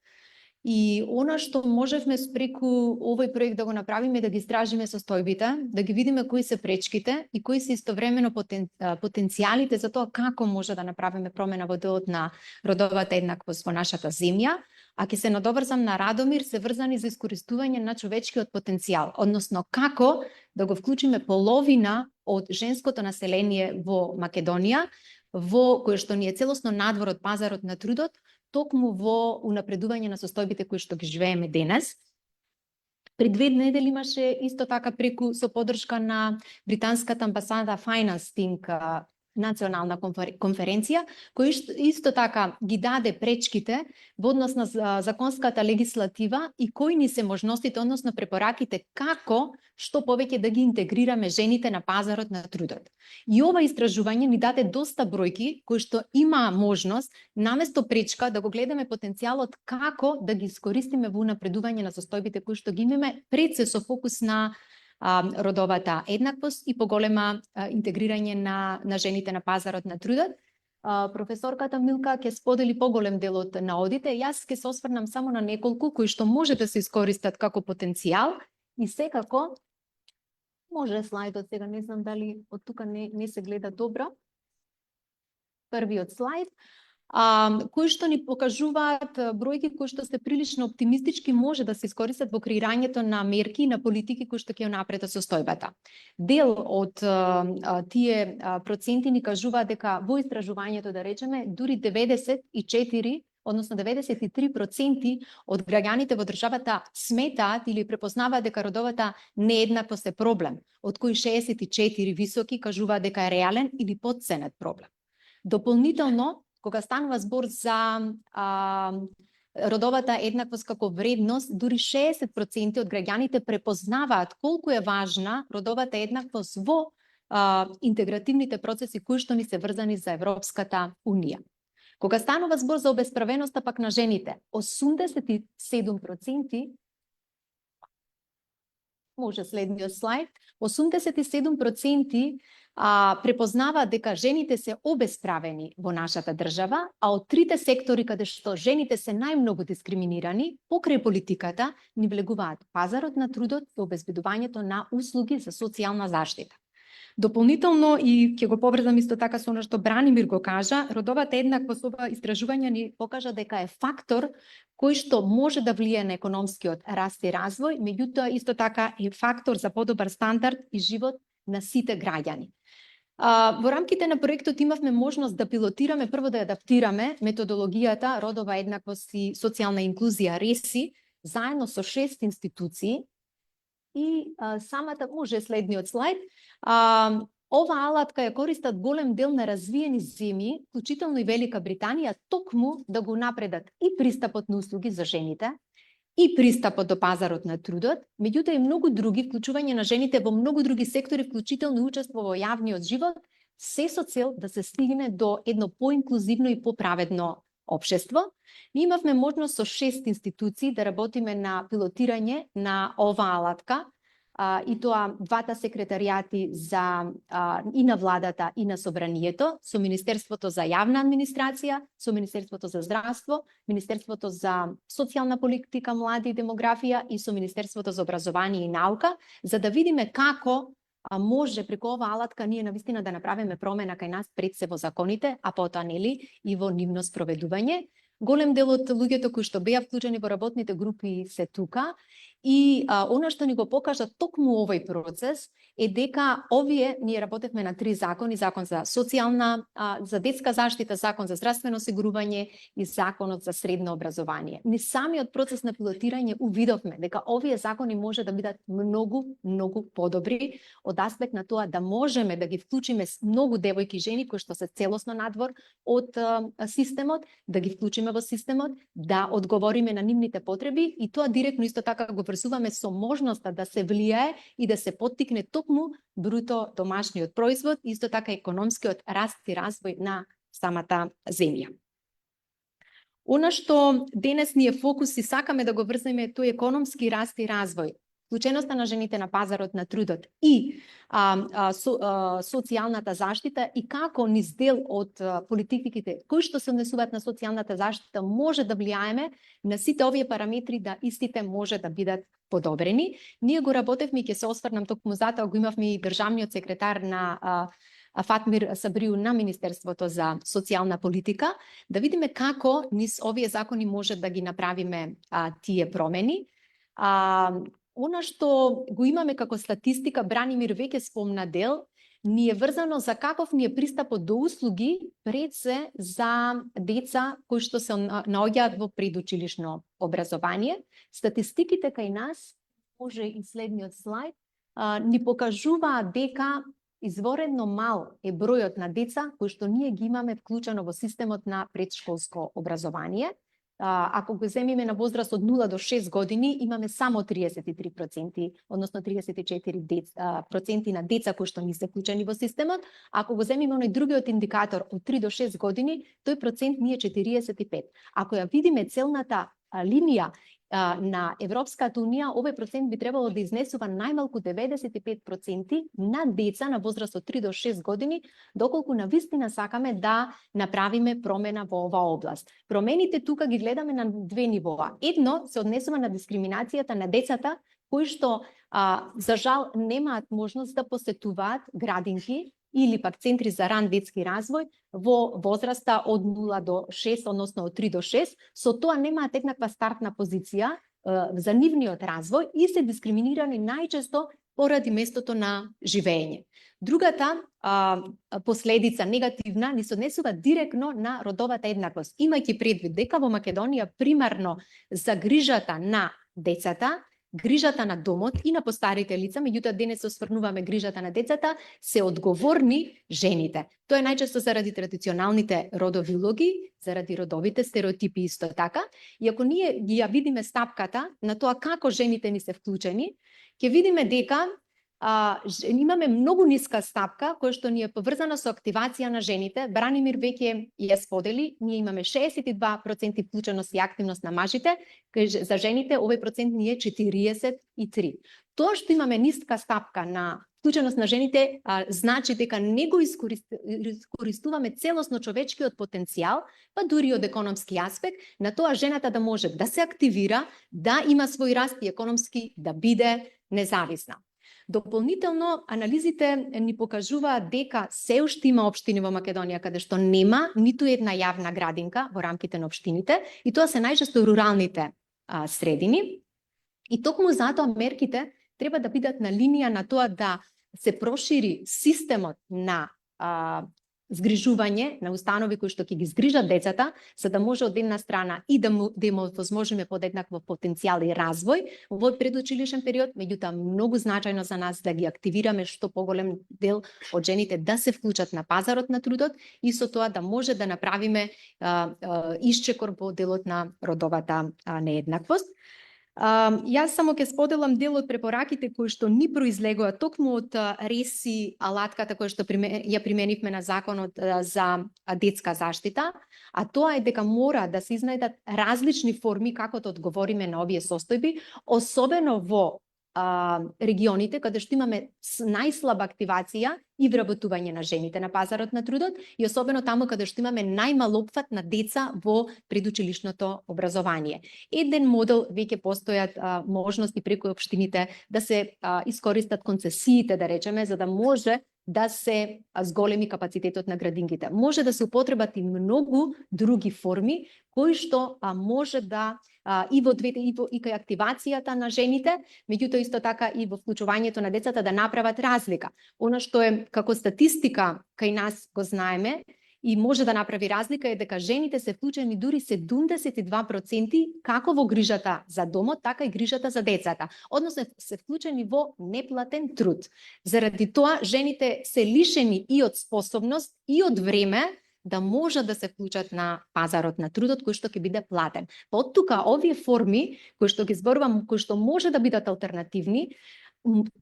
И она што можевме преку овој проект да го направиме, да ги истражиме состојбите, да ги видиме кои се пречките и кои се истовремено потенцијалите за тоа како може да направиме промена во делот на родовата еднаквост во нашата земја, а ќе се надоврзам на Радомир, се врзани за искористување на човечкиот потенцијал, односно како да го вклучиме половина од женското население во Македонија, во кое што ни е целосно надвор од пазарот на трудот, токму во унапредување на состојбите кои што ги живееме денес. Пред 2 недели имаше исто така преку со поддршка на британската амбасада Financing национална конференција, кој исто така ги даде пречките во однос на законската легислатива и кои ни се можностите, односно препораките како што повеќе да ги интегрираме жените на пазарот на трудот. И ова истражување ни даде доста бројки кои што има можност наместо пречка да го гледаме потенцијалот како да ги искористиме во напредување на состојбите кои што ги имаме, пред се со фокус на родовата еднаквост и поголема интегрирање на жените на пазарот на трудот. Професорката Милка ќе сподели поголем дел од наодите. Јас ќе се осврнам само на неколку кои што може да се искористат како потенцијал и секако Може слайдот сега, не знам дали од тука не се гледа добро. Првиот слайд, кои што ни покажуваат бројки кои што се прилично оптимистички може да се искористат во креирањето на мерки и на политики кои што ќе напредат состојбата. Дел од тие проценти ни кажуваат дека во истражувањето, да речеме, дури 94, односно 93% од граѓаните во државата сметаат или препознаваат дека родовата нееднаквост е проблем, од кои 64 високи кажуваат дека е реален или потценет проблем. Дополнително, кога станува збор за родовата еднаквост како вредност, дури 60% од граѓаните препознаваат колку е важна родовата еднаквост во интегративните процеси кои што ни се врзани за Европската Унија. Кога станува збор за обесправеноста пак на жените, 87%, може следниот слайд, 87% препознаваат дека жените се обесправени во нашата држава, а од трите сектори каде што жените се најмногу дискриминирани, покрај политиката, ни влегуваат пазарот на трудот и обезбедувањето на услуги за социјална заштита. Дополнително, и ќе го поврзам исто така со она што Бранимир го кажа, родовата еднаквост, ова истражување ни покажа дека е фактор кој што може да влие на економскиот раст и развој, меѓутоа исто така е фактор за подобар стандард и живот на сите граѓани. Во рамките на проектот имавме можност да пилотираме, прво да адаптираме методологијата родова еднаквост и социјална инклузија РЕСИ, заедно со 6 институции. И самата, може следниот слайд, ова алатка ја користат голем дел на развиени земји, вклучително и Велика Британија, токму да го напредат и пристапот на услуги за жените, и пристапот до пазарот на трудот, меѓутоа и многу други, вклучување на жените во многу други сектори, вклучително и учество во јавниот живот, се со цел да се стигне до едно поинклузивно и поправедно општество. Ние имавме можност со 6 институции да работиме на пилотирање на ова алатка, и тоа двата секретаријати и на владата и на собранието, со Министерството за јавна администрација, со Министерството за здравство, Министерството за социјална политика, млади и демографија и со Министерството за образование и наука, за да видиме како може преку ова алатка ние навистина да направиме промена кај нас пред се во законите, а потоа нели и во нивно спроведување. Голем дел од луѓето кои што беа вклучени во работните групи се тука и она што ни го покажа токму овој процес е дека овие, ние работевме на 3 закони, закон за социјална, за детска заштита, закон за здравствено осигурување и законот за средно образование. Ни самиот процес на пилотирање увидовме дека овие закони може да бидат многу подобри од аспект на тоа да можеме да ги вклучиме многу девојки и жени кои што се целосно надвор од системот, да ги вклучиме во системот, да одговориме на нивните потреби и тоа директно исто така го врзуваме со можноста да се влијае и да се поттикне токму бруто домашниот производ, исто така економскиот раст и развој на самата земја. Она што денес ни е фокус и сакаме да го врземе тој економски раст и развој, вклученоста на жените на пазарот на трудот и социјалната заштита и како низ дел од политиките кои што се однесуваат на социјалната заштита може да влијаеме на сите овие параметри да истите може да бидат подобрени. Ние го работевме и ќе се осврнам токму затоа го имавме и државниот секретар на Фатмир Сабриу на Министерството за социјална политика, да видиме како низ овие закони може да ги направиме тие промени. Она што го имаме како статистика, Бранимир веќе спомна дел, ни е врзано за каков ни е пристапот до услуги пред се за деца кои што се наоѓаат во предучилишно образование. Статистиките кај нас, може и следниот слайд, ни покажуваат дека изворедно мал е бројот на деца кои што ние ги имаме вклучено во системот на предшколско образование. Ако го земиме на возраст од 0 до 6 години, имаме само 33%, односно 34% на деца кои што не се вклучени во системот. Ако го земиме оној другиот индикатор од 3 до 6 години, тој процент ни е 45. Ако ја видиме целната линија на Европската унија, овој процент би требало да изнесува најмалку 95% на деца на возраст од 3 до 6 години, доколку навистина сакаме да направиме промена во оваа област. Промените тука ги гледаме на две нивоа. Едно се однесува на дискриминацијата на децата кои што за жал немаат можност да посетуваат градинки или пак центри за ран детски развој во возраста од 0 до 6, односно од 3 до 6, со тоа немаат еднаква стартна позиција за нивниот развој и се дискриминирани најчесто поради местото на живење. Другата последица негативна ни се однесува директно на родовата еднаквост, имајќи предвид дека во Македонија примарно за грижата на децата, грижата на домот и на постарите лица, меѓутоа денес се осврнуваме грижата на децата, се одговорни жените. Тоа е најчесто заради традиционалните родови улоги, заради родовите стереотипи исто така. И ако ние ги ја видиме стапката на тоа како жените ни се вклучени, ќе видиме дека имаме многу ниска стапка која што ни е поврзана со активација на жените. Бранимир веќе ја сподели, ние имаме 62% вклученост и активност на мажите, за жените овој процент ни е 43. Тоа што имаме ниска стапка на вклученост на жените значи дека не го искористуваме целосно човечкиот потенцијал, па дури од економски аспект, на тоа жената да може да се активира, да има свој раст и економски да биде независна. Дополнително, анализите ни покажуваат дека се уште има општини во Македонија каде што нема ниту една јавна градинка во рамките на општините, и тоа се најчесто руралните средини. И токму затоа мерките треба да бидат на линија на тоа да се прошири системот на згрижување на установи кои што ќе ги згрижат децата, за да може од една страна и да им овозможиме подеднакво потенцијал и развој во предучилишен период, меѓутоа многу значајно за нас да ги активираме што поголем дел од жените да се вклучат на пазарот на трудот и со тоа да може да направиме исчекор во делот на родовата нееднаквост. Јас само ќе споделам дел од препораките кои што ни произлегува токму од РЕСИ алатката која што ја применивме на законот за детска заштита, а тоа е дека мора да се изнајдат различни форми како да одговориме на овие состојби, особено во регионите каде што имаме најслаба активација и вработување на жените на пазарот на трудот и особено таму каде што имаме најмал опфат на деца во предучилишното образование. Еден модел веќе постојат можности преку општините да се искористат концесиите, да речеме, за да може да се зголеми капацитетот на градинките. Може да се употребат и многу други форми кои што може да и во двете и кај активацијата на жените, меѓутоа исто така и во вклучувањето на децата да направат разлика. Она што е како статистика кај нас го знаеме и може да направи разлика е дека жените се вклучени дури 72% како во грижата за домот, така и грижата за децата. Односно се вклучени во неплатен труд. Заради тоа жените се лишени и од способност и од време да можат да се вклучат на пазарот на трудот кој што ќе биде платен. Па од тука овие форми кои што ги зборувам, кои што може да бидат алтернативни,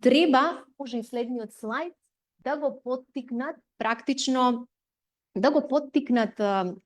треба, може и следниот слајд, да го поттикнат практично да го поттикнат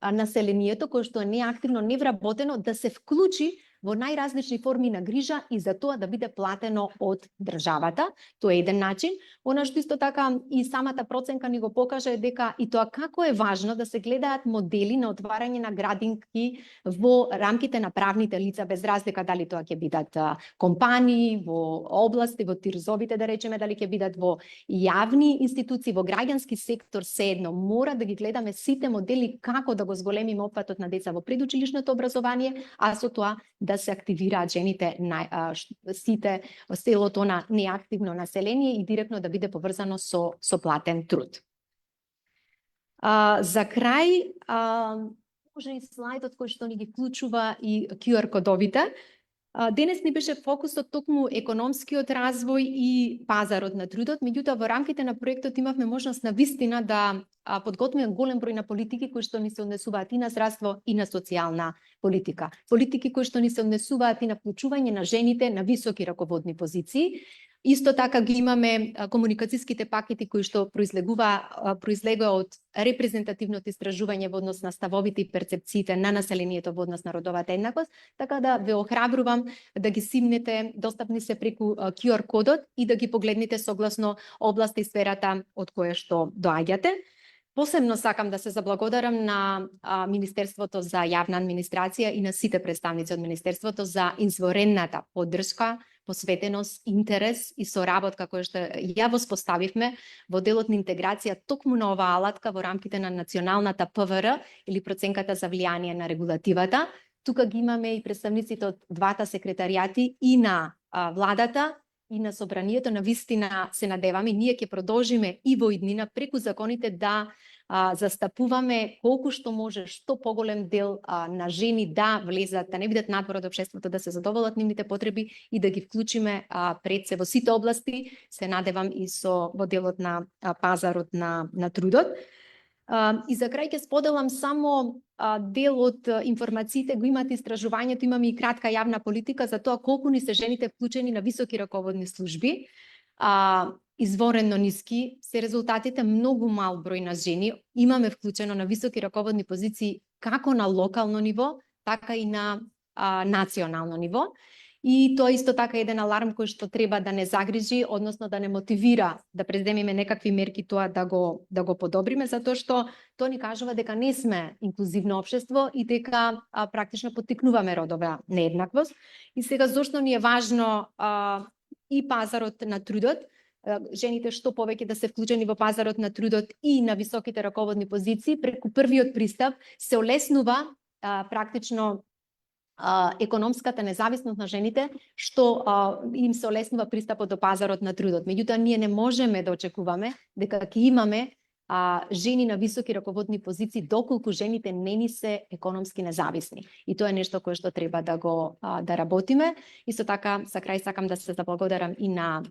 населението кое што не е активно, не вработено, да се вклучи во најразлични форми на грижа и за тоа да биде платено од државата. Тоа е еден начин. Она што исто така и самата проценка ни го покаже дека и тоа како е важно да се гледаат модели на отварање на градинки во рамките на правните лица, без разлика дали тоа ќе бидат компании, во области, во тирзовите, да речеме, дали ќе бидат во јавни институции, во граѓански сектор, сеедно. Мора да ги гледаме сите модели како да го зголемиме опфатот на деца во предучилишното образование, а со тоа да се активираат жените на сите селото на неактивно население и директно да биде поврзано со платен труд. За крај, може и слайдот кој што ни ги вклучува и QR кодовите. Денес ни беше фокусот токму економскиот развој и пазарот на трудот, меѓутоа во рамките на проектот имавме можност на вистина да подготвиме голем број на политики кои што ни се однесуваат и на здравство и на социјална политика. Политики кои што ни се однесуваат и на вклучување на жените на високи раководни позиции. Исто така ги имаме комуникацијските пакети кои што произлегува од репрезентативното истражување во однос на ставовите и перцепциите на населението во однос на родовата еднаквост, така да ве охрабрувам да ги симнете, достапни се преку QR кодот и да ги погледнете согласно област и сферата од која што доаѓате. Посебно сакам да се заблагодарам на Министерството за јавна администрација и на сите представници од Министерството за изворенната поддршка, посветеност, интерес и соработка која што ја воспоставивме во делот на интеграција токму на оваа алатка во рамките на националната ПВР или проценката за влијание на регулативата. Тука ги имаме и представниците од двата секретаријати и на владата и на собранието. На вистина се надеваме, ние ќе продолжиме и во иднина преку законите да застапуваме колку што може што поголем дел на жени да влезат, да не бидат напор од општеството, да се задоволат нивните потреби и да ги вклучиме пред се во сите области, се надевам и во делот на пазарот на трудот. И за крај ќе споделам само дел од информациите, го имате истражувањето, имаме и кратка јавна политика за тоа колку ни се жените вклучени на високи раководни служби. Изворено ниски се резултатите, многу мал број на жени имаме вклучено на високи раководни позиции како на локално ниво, така и на национално ниво. И тоа исто така еден аларм кој што треба да не загрижи, односно да не мотивира да преземеме некакви мерки тоа да го подобриме, затоа што тоа ни кажува дека не сме инклузивно општество и дека практично поттикнуваме родова нееднаквост. И сега зошто ни е важно и пазарот на трудот, жените што повеќе да се вклучени во пазарот на трудот и на високите раководни позиции, преку првиот пристап се олеснува практично економската независност на жените, што им се олеснува пристапот до пазарот на трудот. Меѓутоа, ние не можеме да очекуваме дека ќе имаме жени на високи раководни позиции доколку жените не ни се економски независни. И тоа е нешто кое што треба да работиме. Исто така, за крај сакам да се заблагодарам и на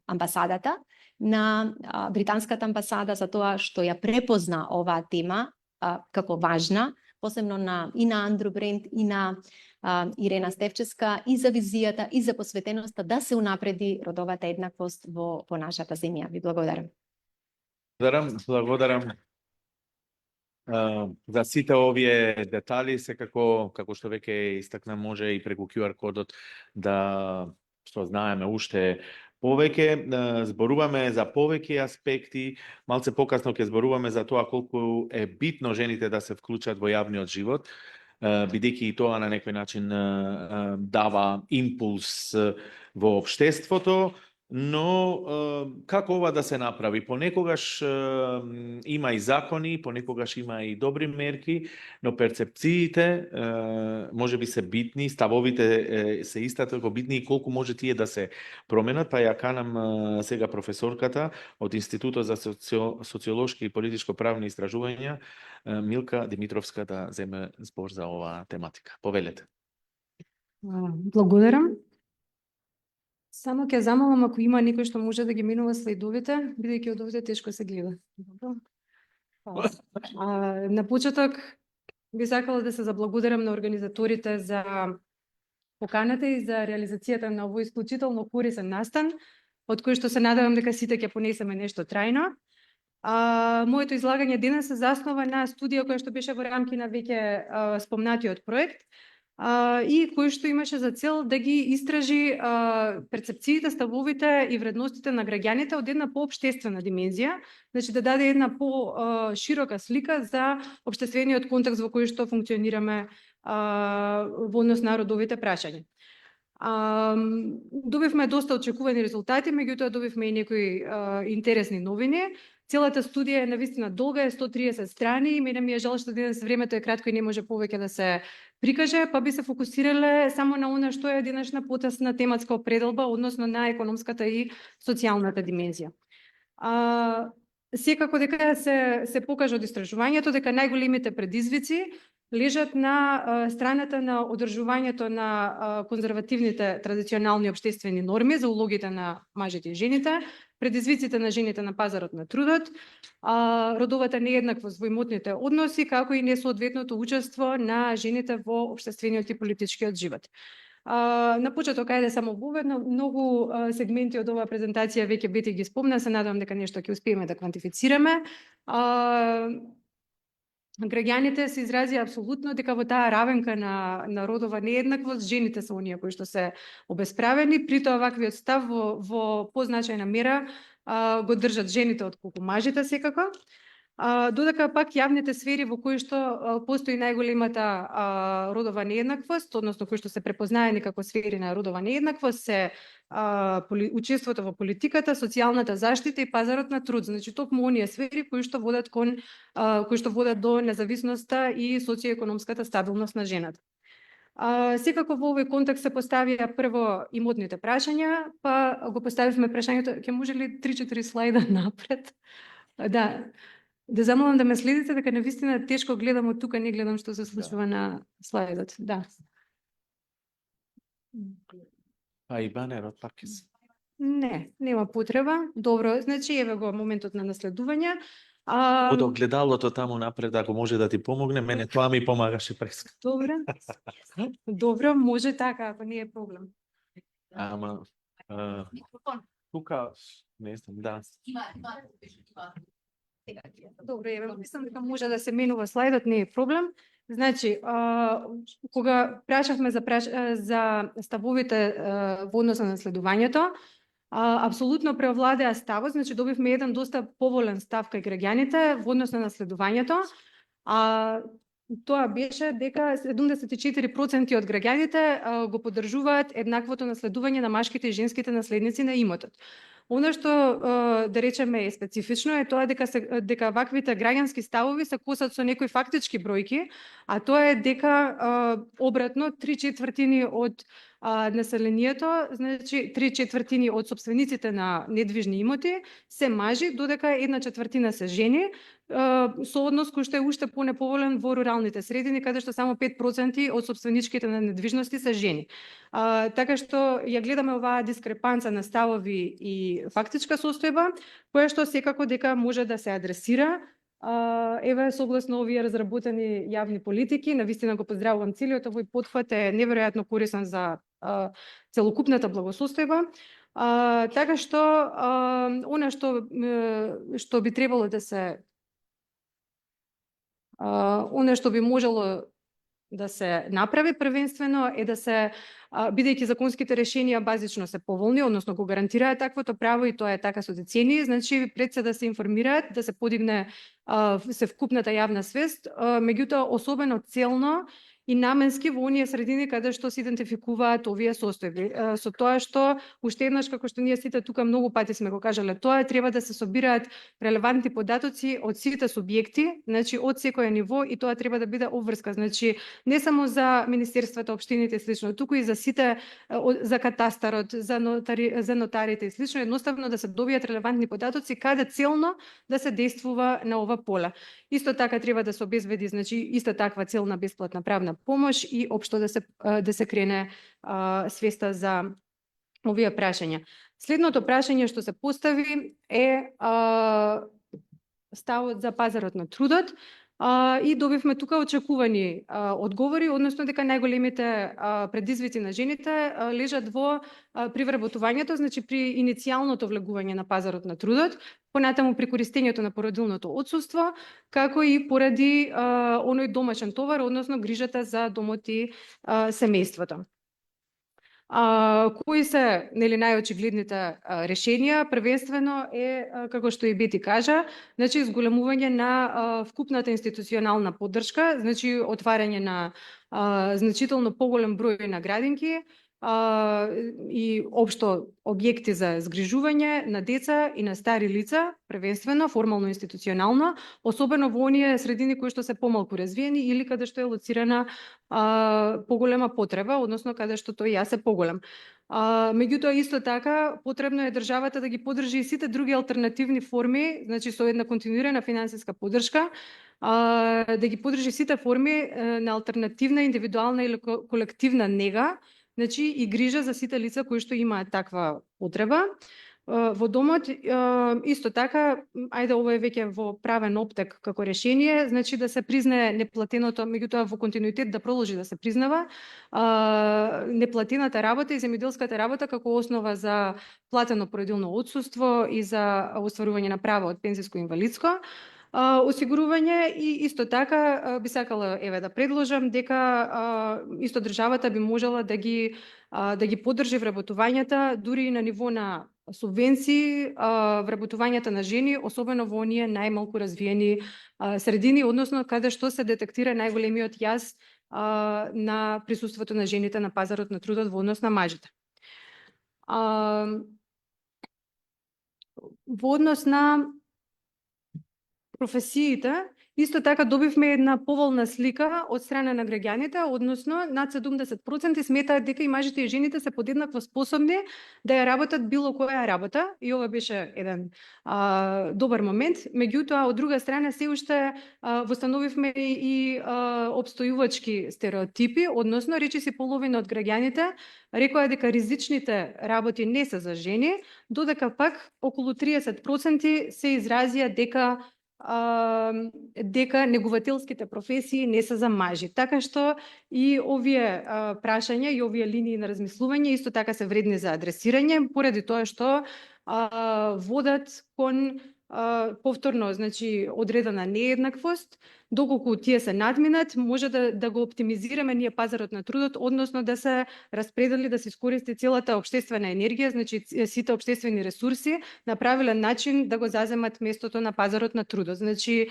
амбасадата, на британската амбасада за тоа што ја препозна оваа тема како важна, посебно и на Андрю Брент и на Ирена Стевчевска, и за визијата и за посветеноста да се унапреди родовата еднаквост во нашата земја. Ви благодарам. Благодарам за сите овие детали, секако, како што веќе истакна, може и преку QR кодот да знаеме уште повеќе, зборуваме за повеќе аспекти, малце покасно ќе зборуваме за тоа колку е битно жените да се вклучат во јавниот живот, бидејќи и тоа на некој начин дава импулс во општеството, но како ова да се направи? Понекогаш има и закони, понекогаш има и добри мерки, но перцепциите може би се битни, ставовите се исто битни и колку може тие да се променат, па ја канам сега професорката од Институтот за социолошки и политичко-правни истражувања, Милка Димитровска, да земе збор за оваа тематика. Повелете. Благодарам. Само ќе замолам ако има некој што може да ги минува слайдовите, бидејќи од овде тешко се гледа. На почеток би сакала да се заблагодарам на организаторите за поканата и за реализацијата на овој исклучително корисен настан, од кој што се надевам дека сите ќе понесеме нешто трајно. Моето излагање денес се заснова на студија која што беше во рамки на веќе спомнатиот проект, и кој што имаше за цел да ги истражи перцепциите, ставовите и вредностите на граѓаните од една поопштествена димензија, значи да даде една по-широка слика за општествениот контекст во кој што функционираме во однос на родовите прашања. Добивме доста очекувани резултати, меѓутоа добивме и некои интересни новини. Целата студија е навистина долга, е 130 страни, и мене ми е жал што денес времето е кратко и не може повеќе да се прикаже, па би се фокусирале само на она што е денешна потесна тематска определба, односно на економската и социјалната димензија. Секако дека се покажа од истражувањето дека најголемите предизвици лежат на страната на одржувањето на конзервативните традиционални општествени норми за улогите на мажите и жените, предизвиците на жените на пазарот на трудот, родовата нееднаквост во имотните односи, како и несоодветното учество на жените во општествениот и политичкиот живот. На почеток ајде само воведно, многу сегменти од оваа презентација веќе Бети ги спомна, се надевам дека нешто ќе успееме да квантифицираме. Граѓаните се изразија апсолутно дека во таа равенка на родова нееднаквост, жените се оние кои што се обесправени, при тоа ваквиот став во позначајна мера го држат жените отколку мажите секако. Додека пак јавните сфери во кои што постои најголемата родова нееднаквост, односно кои што се препознаени како сфери на родова нееднаквост, се учеството во политиката, социјалната заштита и пазарот на труд. Значи токму оние сфери кои што водат до независноста и социјоекономската стабилност на жената. Секако во овој контекст се поставија прво имотните прашања, па го поставивме прашањето, ќе може ли 3-4 слайда напред? Да замолам да ме следите, дека навистина тешко гледам од тука, не гледам што се случува на слайдот. Да. И банерот пак е. Не, нема потреба. Добро, значи еве го моментот на наследување. Од огледалото таму напред, ако може да ти помогне, мене тоа ми помагаше преска. Добро. Добро, може така, ако не е проблем. Ама тука не знам, да. Добро, еве, мислам дека може да се менува слайдот, не е проблем. Значи, кога прашавме за ставовите во однос на наследувањето, апсолутно преовладеа ставот, значи добивме еден доста поволен став кај граѓаните во однос на наследувањето. Тоа беше дека 74% од граѓаните го поддржуваат еднаквото наследување на машките и женските наследници на имотот. Она што да речеме е специфично е тоа дека ваквите граѓански ставови се косат со некои фактички бројки, а тоа е дека обратно 3/4 од населението, значи 3/4 од сопствениците на недвижни имоти се мажи, додека 1/4 се жени, со однос кој што е уште понеповолен во руралните средини, каде што само 5% од сопственичките на недвижности се жени. Така што ја гледаме оваа дискрепанца на ставови и фактичка состојба, која што секако дека може да се адресира. Еве, согласно овие разработени јавни политики, навистина го поздравувам целиот овој потфат, е неверојатно корисен за целокупната благосостојба. Така што она што би требало да се она што би можело да се направи првенствено е да се, бидејќи законските решенија базично се поволни, односно го гарантираат таквото право и тоа е така со децении, значи пред се да се информираат, да се подигне севкупната јавна свест, меѓутоа особено целно и наменски во оние средини каде што се идентификуваат овие состојби. Со тоа што уште еднаш, како што ние сите тука многу пати сме го кажале, тоа треба да се собираат релевантни податоци од сите субјекти, значи од секој ниво, и тоа треба да биде обврска, значи не само за министерствата, општините и слично, туку и за сите, за катастарот, за нотарите и слично, едноставно да се добијат релевантни податоци каде целно да се действува на ова поле. Исто така треба да се обезбеди, значи иста таква целна бесплатна правна помош и општо да се крене свеста за овие прашања. Следното прашање што се постави е ставот за пазарот на трудот, и добивме тука очекувани одговори, односно дека најголемите предизвици на жените лежат во привработувањето, значи при иницијалното влегување на пазарот на трудот, понатаму при користењето на породилното отсуство, како и поради оној домашен товар, односно грижата за домот и семејството. Кои се најочигледните решенија? Првенствено е, како што и Бети кажа, значи зголемување на вкупната институционална поддршка, значи отварање на значително поголем број на градинки и општо објекти за згрижување на деца и на стари лица, првенствено формално институционално, особено во оние средини кои што се помалку развиени или каде што е лоцирана поголема потреба, односно каде што тој јас е поголем. Меѓутоа исто така потребно е државата да ги поддржи и сите други алтернативни форми, значи со една континуирана финансиска поддршка, да ги поддржи сите форми на алтернативна, индивидуална или колективна нега, значи и грижа за сите лица кои што имаат таква потреба. Во домот, исто така, ајде ова е веќе во правен оптек како решение, значи да се признае неплатеното, меѓутоа во континуитет да продолжи да се признава неплатената работа и земјоделската работа како основа за платено породилно отсуство и за остварување на право од пензиско и инвалидско осигурување. И исто така би сакала да предложам дека исто државата би можела да ги поддржи вработувањата дури и на ниво на субвенции, вработувањата на жени, особено во оние најмалку развиени средини, односно каде што се детектира најголемиот јаз на присуството на жените на пазарот на трудот во однос на мажите. Во однос на професиите, исто така добивме една поволна слика од страна на граѓаните, односно над 70% сметаат дека и мажите и жените се подеднакво способни да ја работат било која работа, и ова беше еден добар момент. Меѓутоа, од друга страна, се уште восстановивме и обстојувачки стереотипи, односно речиси половина од граѓаните рекоа дека ризичните работи не се за жени, додека пак околу 30% се изразија дека негувателските професии не се за мажи. Така што и овие прашања и овие линии на размислување исто така се вредни за адресирање, поради тоа што водат кон повторно, значи, одредена нееднаквост, доколку тие се надминат, може да го оптимизираме ние пазарот на трудот, односно да се распредели, да се искористи целата општествена енергија, значи сите општествени ресурси на правилен начин да го заземат местото на пазарот на трудот. Значи,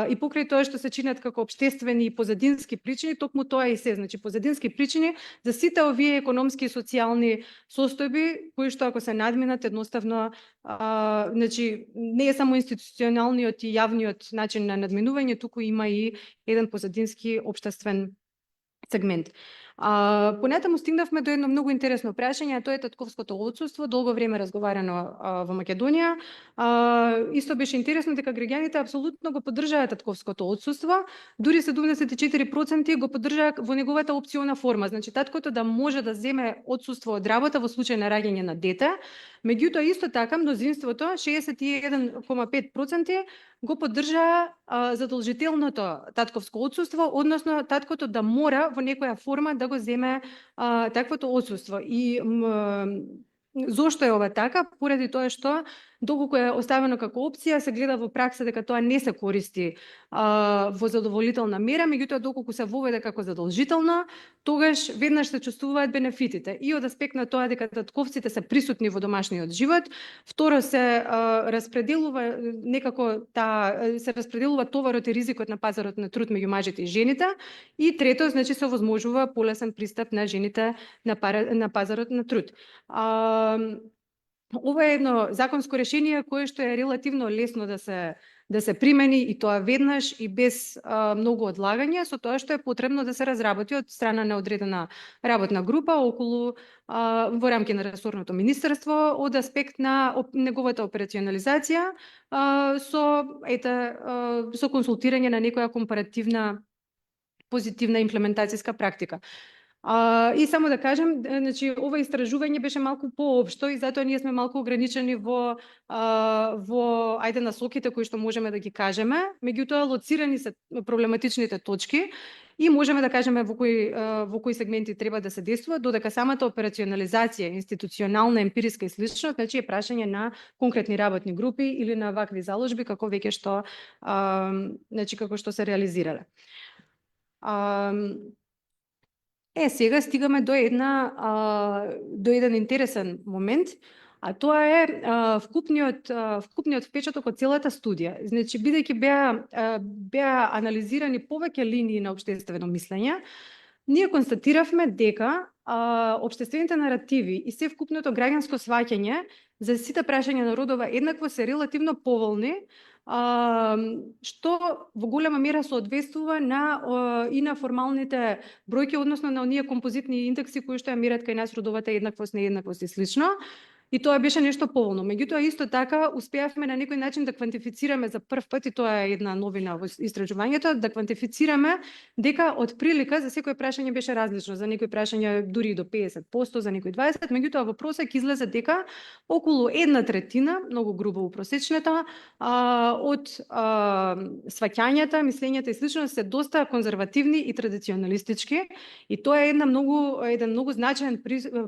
и покрај тоа што се чинат како општествени и позадински причини, токму тоа и се, значи позадински причини за сите овие економски и социјални состојби, кои што ако се надминат, едноставно, значи, не е само институционалниот и јавниот начин на надминување, туку има и еден позадински општествен сегмент. Понатаму стигнавме до едно многу интересно прашање, а тоа е татковското отсуство, долго време разговарано во Македонија. Исто беше интересно дека граѓаните апсолутно го поддржаат татковското отсуство, дури 74% го поддржаат во неговата опциона форма, значи таткото да може да земе отсуство од работа во случај на раѓање на дете. Меѓутоа исто така мнозинството, 61,5%, го поддржаа задолжителното татковско отсуство, односно таткото да мора во некоја форма да го земе таквото отсуство. И зошто е ова така? Поради тоа што доколку е оставено како опција, се гледа во пракса дека тоа не се користи во задоволителна мера, меѓутоа доколку се воведе како задолжително, тогаш веднаш се чувствуваат бенефитите. И од аспект на тоа дека татковците се присутни во домашниот живот, второ се распределува некако се распределува товарот и ризикот на пазарот на труд меѓу мажите и жените, и трето, значи се овозможува полесен пристап на жените на пазарот на труд. Ова е едно законско решение кое што е релативно лесно да се примени, и тоа веднаш и без многу одлагање, со тоа што е потребно да се разработи од страна на одредена работна група околу во рамки на ресорното министерство од аспект на неговата операционализација со консултирање на некоја компаративна позитивна имплементацијска практика. И само да кажем, значи ова истражување беше малку поопшто и затоа ние сме малку ограничени во ајде насоките кои што можеме да ги кажеме, меѓутоа лоцирани се проблематичните точки и можеме да кажеме во кои сегменти треба да се действува, додека самата операционализација, институционална, емпириска и слично, значи е прашање на конкретни работни групи или на вакви заложби како веќе што значи како што се реализирале. Сега стигаме до еден интересен момент, а тоа е вкупниот впечаток од целата студија. Значи, бидејќи беа анализирани повеќе линии на општествено мислење, ние констатиравме дека општествените наративи и се вкупното граѓанско сваќање за сите прашања на родова еднаквост се релативно поволни, што во голема мера соодветствува и на формалните бројки, односно на оние композитни индекси кои што ја мерат кај нас родовата еднаквост, нееднаквост и слично. и тоа беше нешто поволно. Меѓутоа исто така успеавме на некој начин да квантифицираме за прв пат, и тоа е една новина во истражувањето, да квантифицираме дека од прилика за секој прашање беше различно, за некои прашања дури и до 50%, за некои 20%, меѓутоа во просек излезе дека околу 1/3, многу грубо упросечнета, од сваќањата, мислењата и слично се доста конзервативни и традиционалистички, и тоа е еден многу значаен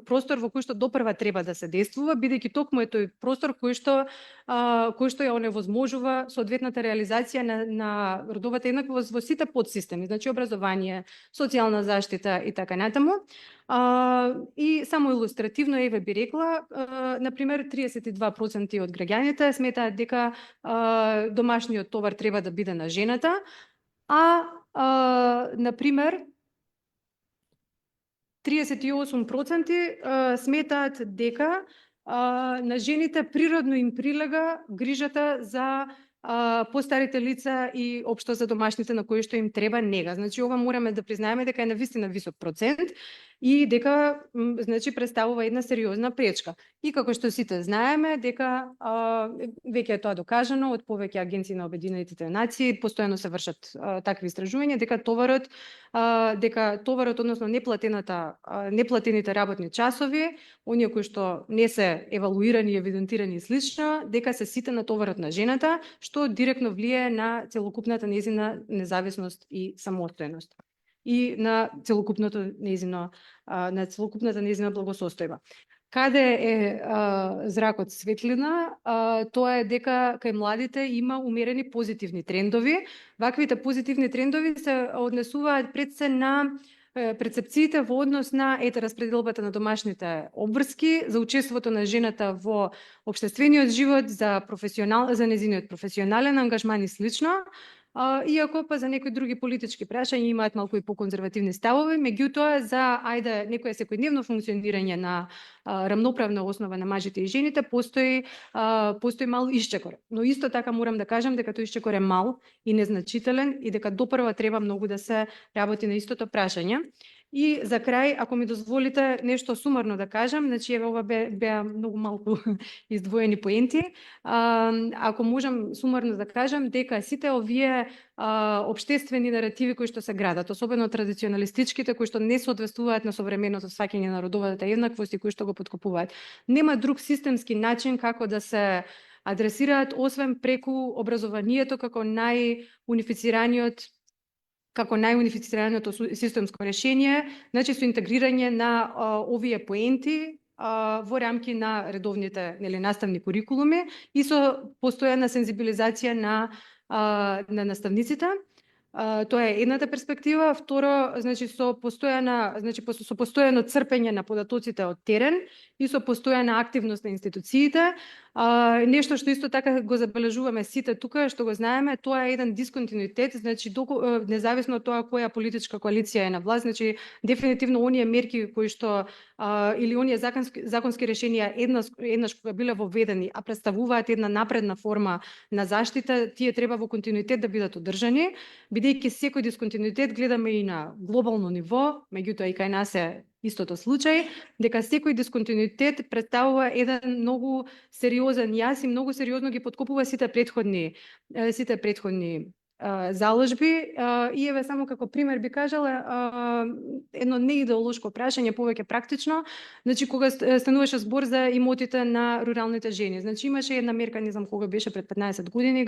простор во кој што допрва треба да се действува, бидејќи токму е тој простор кој што ја оневозможува соодветната реализација на родовата еднаквост во сите подсистеми, значи образование, социјална заштита и така натаму. И само илустративно еве би рекла, например 32% од граѓаните сметаат дека домашниот товар треба да биде на жената, например 38% сметаат дека на жените природно им прилега грижата за постарите лица и општо за домашните на кои што им треба нега. Значи ова мораме да признаеме дека е навистина висок процент и дека значи представува една сериозна пречка. И како што сите знаеме дека веќе е тоа докажано од повеќе агенции на Обединетите нации, постојано се вршат такви истражувања дека товарот односно неплатените работни часови, оние кои што не се евалуирани, евидентирани и слично, дека се сите на товарот на жената, што директно влијае на целокупната нејзина независност и самостојност и на целокупната нејзина благосостојба. Каде е зракот светлина? Тоа е дека кај младите има умерени позитивни трендови. Ваквите позитивни трендови се однесуваат пред се на прецепциите во однос на распределбата на домашните обврски, за учеството на жената во општествениот живот, за нејзиниот професионален ангажман и слично. Иако па за некои други политички прашања имаат малку и поконзервативни ставови, меѓутоа за некое секојдневно функционирање на рамноправна основа на мажите и жените постои мал исчекор. Но исто така морам да кажам дека тој исчекор е мал и незначителен и дека допрва треба многу да се работи на истото прашање. И за крај, ако ми дозволите нешто сумарно да кажам, значи еве ова беа многу малку издвоени поенти. Ако можам сумарно да кажам дека сите овие општествени наративи кои што се градат, особено традиционалистичките кои што не соодветствуваат на современото сфаќање на родовата еднаквост и кои што го поткопуваат, нема друг системски начин како да се адресираат освен преку образованието како најунифицираното системско решение, значи со интегрирање на овие поенти во рамки на редовните наставни курикулуми и со постојана сензибилизација на наставниците. Тоа е едната перспектива. Второ, значи со постојано црпење на податоците од терен и со постојана активност на институциите. Нешто што исто така го забележуваме сите тука, што го знаеме, тоа е еден дисконтинуитет, значи независно од тоа која политичка коалиција е на власт, значи дефинитивно оние мерки кои што или оние законски решенија еднаш кога биле воведени, а представуваат една напредна форма на заштита, тие треба во континуитет да бидат одржани, бидејќи секој дисконтинуитет гледаме и на глобално ниво, меѓутоа и кај нас е истото случај, дека секој дисконтинуитет представува еден многу сериозен јас и многу сериозно ги поткопува сите претходни заложби. И еве само како пример би кажала едно неидеолошко прашање, повеќе практично, значи кога стануваше збор за имотите на руралните жени. Значи имаше една мерка, не знам кога беше, пред 15 години,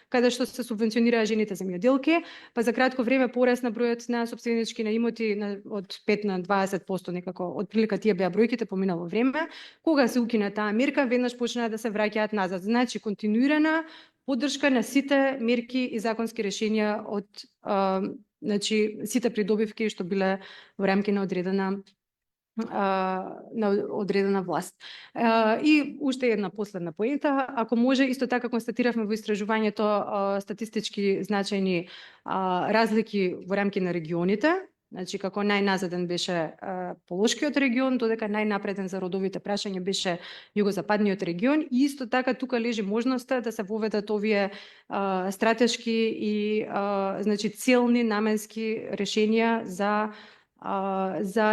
каде што се субвенционираа жените земјоделки, па за кратко време порасна бројот на сопственички на имоти од 5 на 20%, некако од прилика тие беа бројките по минало време. Кога се укина таа мерка, веднаш почнаа да се враќаат назад. Значи континуирана поддршка на сите мерки и законски решенија од значи сите придобивки што биле во рамки на одредена власт. И уште една последна поента, ако може, исто така констатиравме во истражувањето статистички значајни разлики во рамки на регионите. Значи, како најназаден беше Полошкиот регион, додека најнапреден за родовите прашања беше југозападниот регион. И исто така тука лежи можноста да се воведат овие стратешки и значи целни наменски решенија за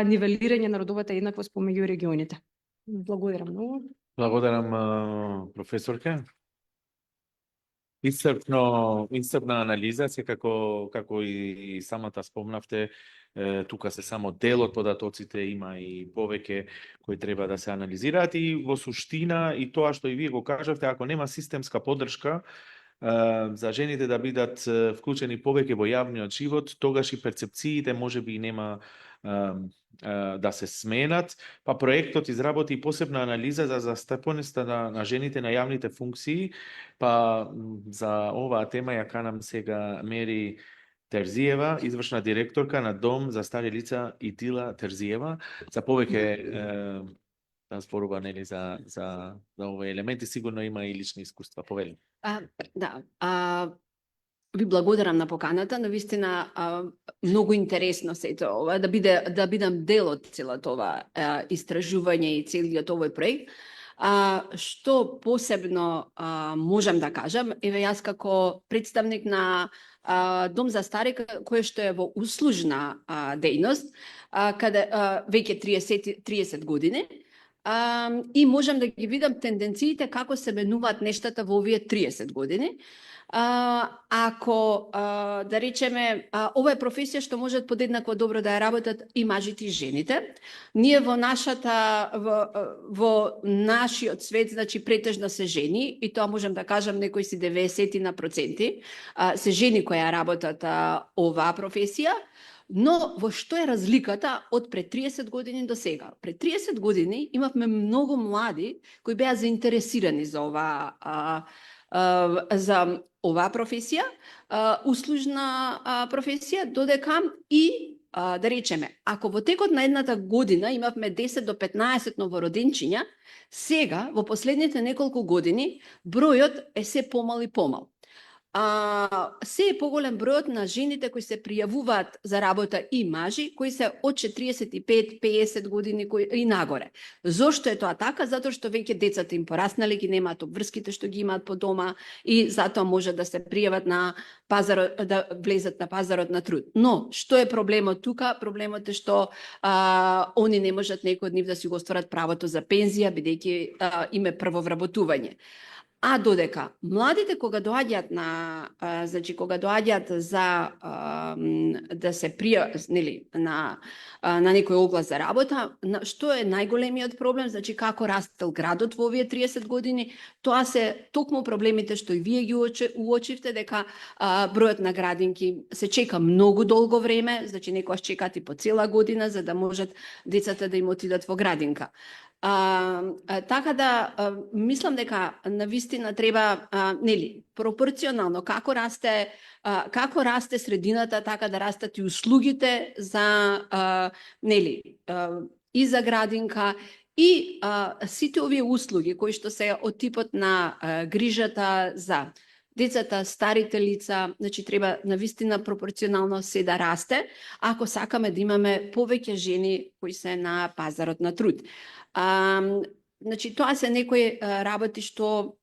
нивелирање на родовата еднаквост помеѓу регионите. Благодарам многу. Благодарам, професорке. Исцрпна анализа, секако како и самата спомнавте, тука се само дел од податоците, има и повеќе кои треба да се анализираат и во суштина и тоа што и вие го кажавте, ако нема системска поддршка за жените да бидат вклучени повеќе во јавниот живот, тогаш и перцепциите можеби и нема да се сменат, па проектот изработи посебна анализа за застапеноста на жените на јавните функции, па за оваа тема ја канам сега Мери Терзиева, извршна директорка на Дом за стари лица Итила Терзиева, за повеќе да зборува нели за овој елемент и сигурно има и лични искуства. Повели. Ви благодарам на поканата, навистина многу интересно сето ова, да бидам дел од целото ова истражување и целиот овој проект. Што посебно можам да кажам, еве јас како представник на Дом за стари, кој што е во услужна дејност, каде веќе 30 години, и можам да ги видам тенденциите како се менуваат нештата во овие 30 години. Ако, да речеме, ова е професија што можат подеднакво добро да ја работат и мажите и жените. Ние во нашиот свет, значи претежно се жени, и тоа можам да кажам некои си 90% се жени кои ја работат оваа професија. Но во што е разликата од пред 30 години до сега? Пред 30 години имавме многу млади кои беа заинтересирани за оваа професија, услужна професија, додека и да речеме, ако во текот на едната година имавме 10 до 15 новороденчиња, сега во последните неколку години бројот е се помал и помал. Се е поголем бројот на жените кои се пријавуваат за работа и мажи, кои се од 45-50 години и нагоре. Зошто е тоа така? Затоа што веќе децата им пораснале, ги немаат обврските што ги имаат по дома и затоа може да се пријават на пазарот, да влезат на пазарот на труд. Но, што е проблемот тука? Проблемот е што они не можат некој од нив да си го остварат правото за пензија, бидејќи им е прво вработување. А додека младите кога доаѓаат кога доаѓаат за да се нели на некој оглас за работа, што е најголемиот проблем, значи како растел градот во овие 30 години, тоа се токму проблемите што и вие ги уочивте, дека бројот на градинки се чека многу долго време, значи некојаш чекат и по цела година за да можат децата да им отидат во градинка. Така да мислам дека навистина треба пропорционално како расте средината, така да растат и услугите за и за градинка и сите овие услуги кои што се од типот на грижата за децата, старите лица, значи треба навистина пропорционално се да расте, ако сакаме да имаме повеќе жени кои се на пазарот на труд. Значи, тоа се некои работи што,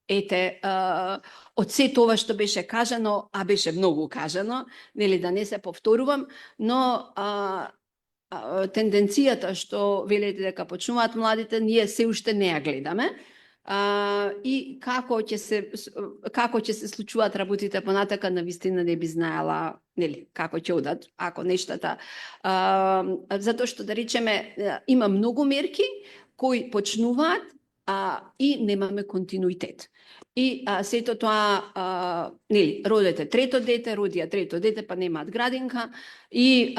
од се тоа што беше кажано, а беше многу кажано, нели да не се повторувам, но тенденцијата што велите дека почнуваат младите, ние се уште не ја гледаме. И како ќе се случуваат работите понатака, навистина не би знаела нели како ќе одат, ако нештата затоа што да речеме има многу мерки кои почнуваат и немаме континуитет. И сето тоа нели родете трето дете, родија трето дете, па немаат градинка и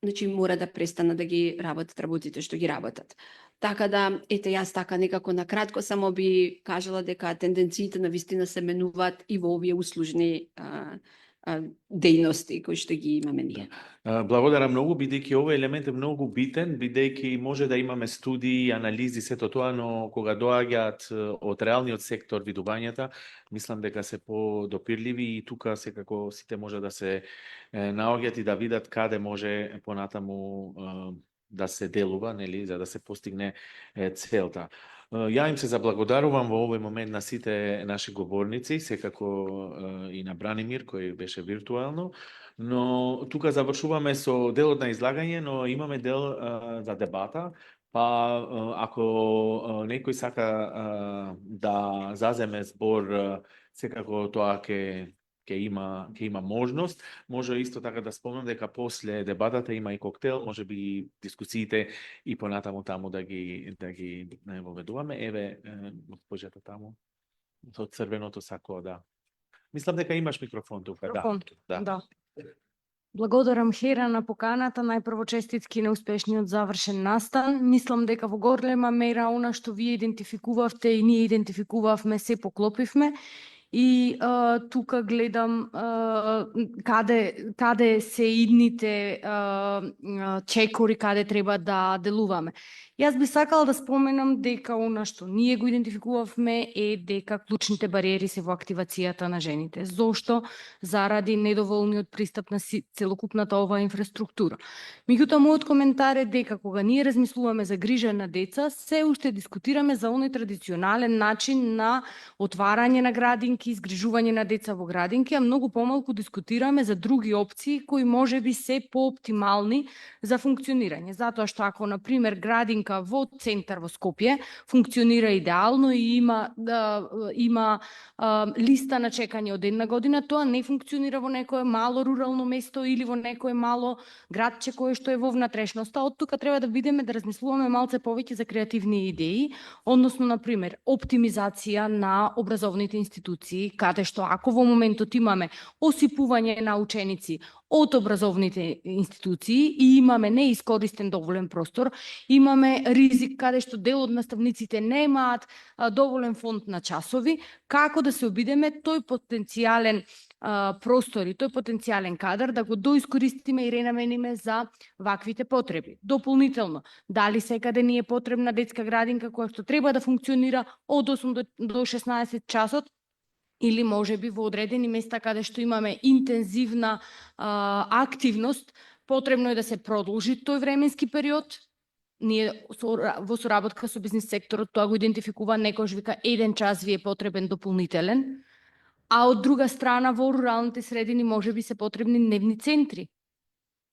значи мора да престанат да ги работат работите што ги работат. Така да, јас така некако на кратко само би кажала дека тенденциите навистина се менуваат и во овие услужни дејности кои што ги имаме ние. Благодарам многу, бидејќи овој елемент е многу битен, бидејќи може да имаме студии, анализи, сето тоа, но кога доаѓаат од реалниот сектор видувањата, мислам дека се подопирливи и тука секако сите може да се наоѓаат и да видат каде може понатаму да се делува, нели, за да се постигне целта. Ја им се заблагодарувам во овој момент на сите наши говорници, секако и на Бранимир, кој беше виртуелно, но тука завршуваме со делот на излагање, но имаме дел за дебата, Па ако некој сака да заземе збор, секако тоа ќе има можност. Може исто така да спомнам дека после дебатата има и коктел, може би дискусиите и понатаму таму да ги воведуваме. Еве госпожата таму со црвеното сако, да. Мислам дека имаш микрофон тука, Микрофон, да. да. Благодарам Хера на поканата, најпрво честитки на успешниот завршен настан. Мислам дека во голема мера она што вие идентификувавте и ние идентификувавме, се поклопивме. И тука гледам каде се идните чекори, каде треба да делуваме. Јас би сакала да споменам дека она што ние го идентификувавме е дека клучните бариери се во активацијата на жените. Зошто? Заради недоволниот пристап на целокупната оваа инфраструктура. Меѓутоа, мојот коментар е дека кога ние размислуваме за грижа на деца, се уште дискутираме за оној традиционален начин на отварање на градинки, изгрижување на деца во градинки, а многу помалку дискутираме за други опции кои можеби се пооптимални за функционирање. Затоа што ако, на пример, градинка во центар во Скопје функционира идеално и има листа на чекање од една година, тоа не функционира во некое мало рурално место или во некое мало градче кое што е во внатрешноста. Од тука треба да бидеме да размислуваме малце повеќе за креативни идеи, односно, на пример, оптимизација на образовните институции, каде што ако во моментот имаме осипување на ученици од образовните институции и имаме неискористен доволен простор, имаме ризик каде што дел од наставниците немаат доволен фонд на часови, како да се обидеме тој потенцијален простор и тој потенцијален кадар да го доискористиме и ренамениме за ваквите потреби. Дополнително, дали секаде ни е потребна детска градинка која што треба да функционира од 8 до 16 часот, или може би во одредени места каде што имаме интензивна активност, потребно е да се продолжи тој временски период. Ние во соработка со бизнис секторот тоа го идентификува, некојаш вика 1 час ви е потребен дополнителен, а од друга страна во руралните средини може би се потребни дневни центри.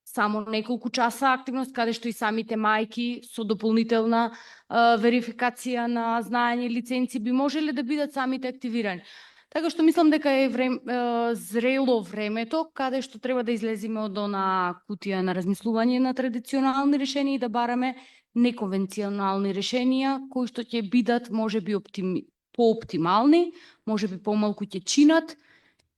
Само неколку часа активност, каде што и самите мајки со дополнителна верификација на знаење и лиценци би можеле да бидат самите активирани. Така што мислам дека е зрело времето каде што треба да излеземе од она кутија на размислување на традиционални решенија и да бараме неконвенционални решенија кои што ќе бидат можеби пооптимални, можеби помалку ќе чинат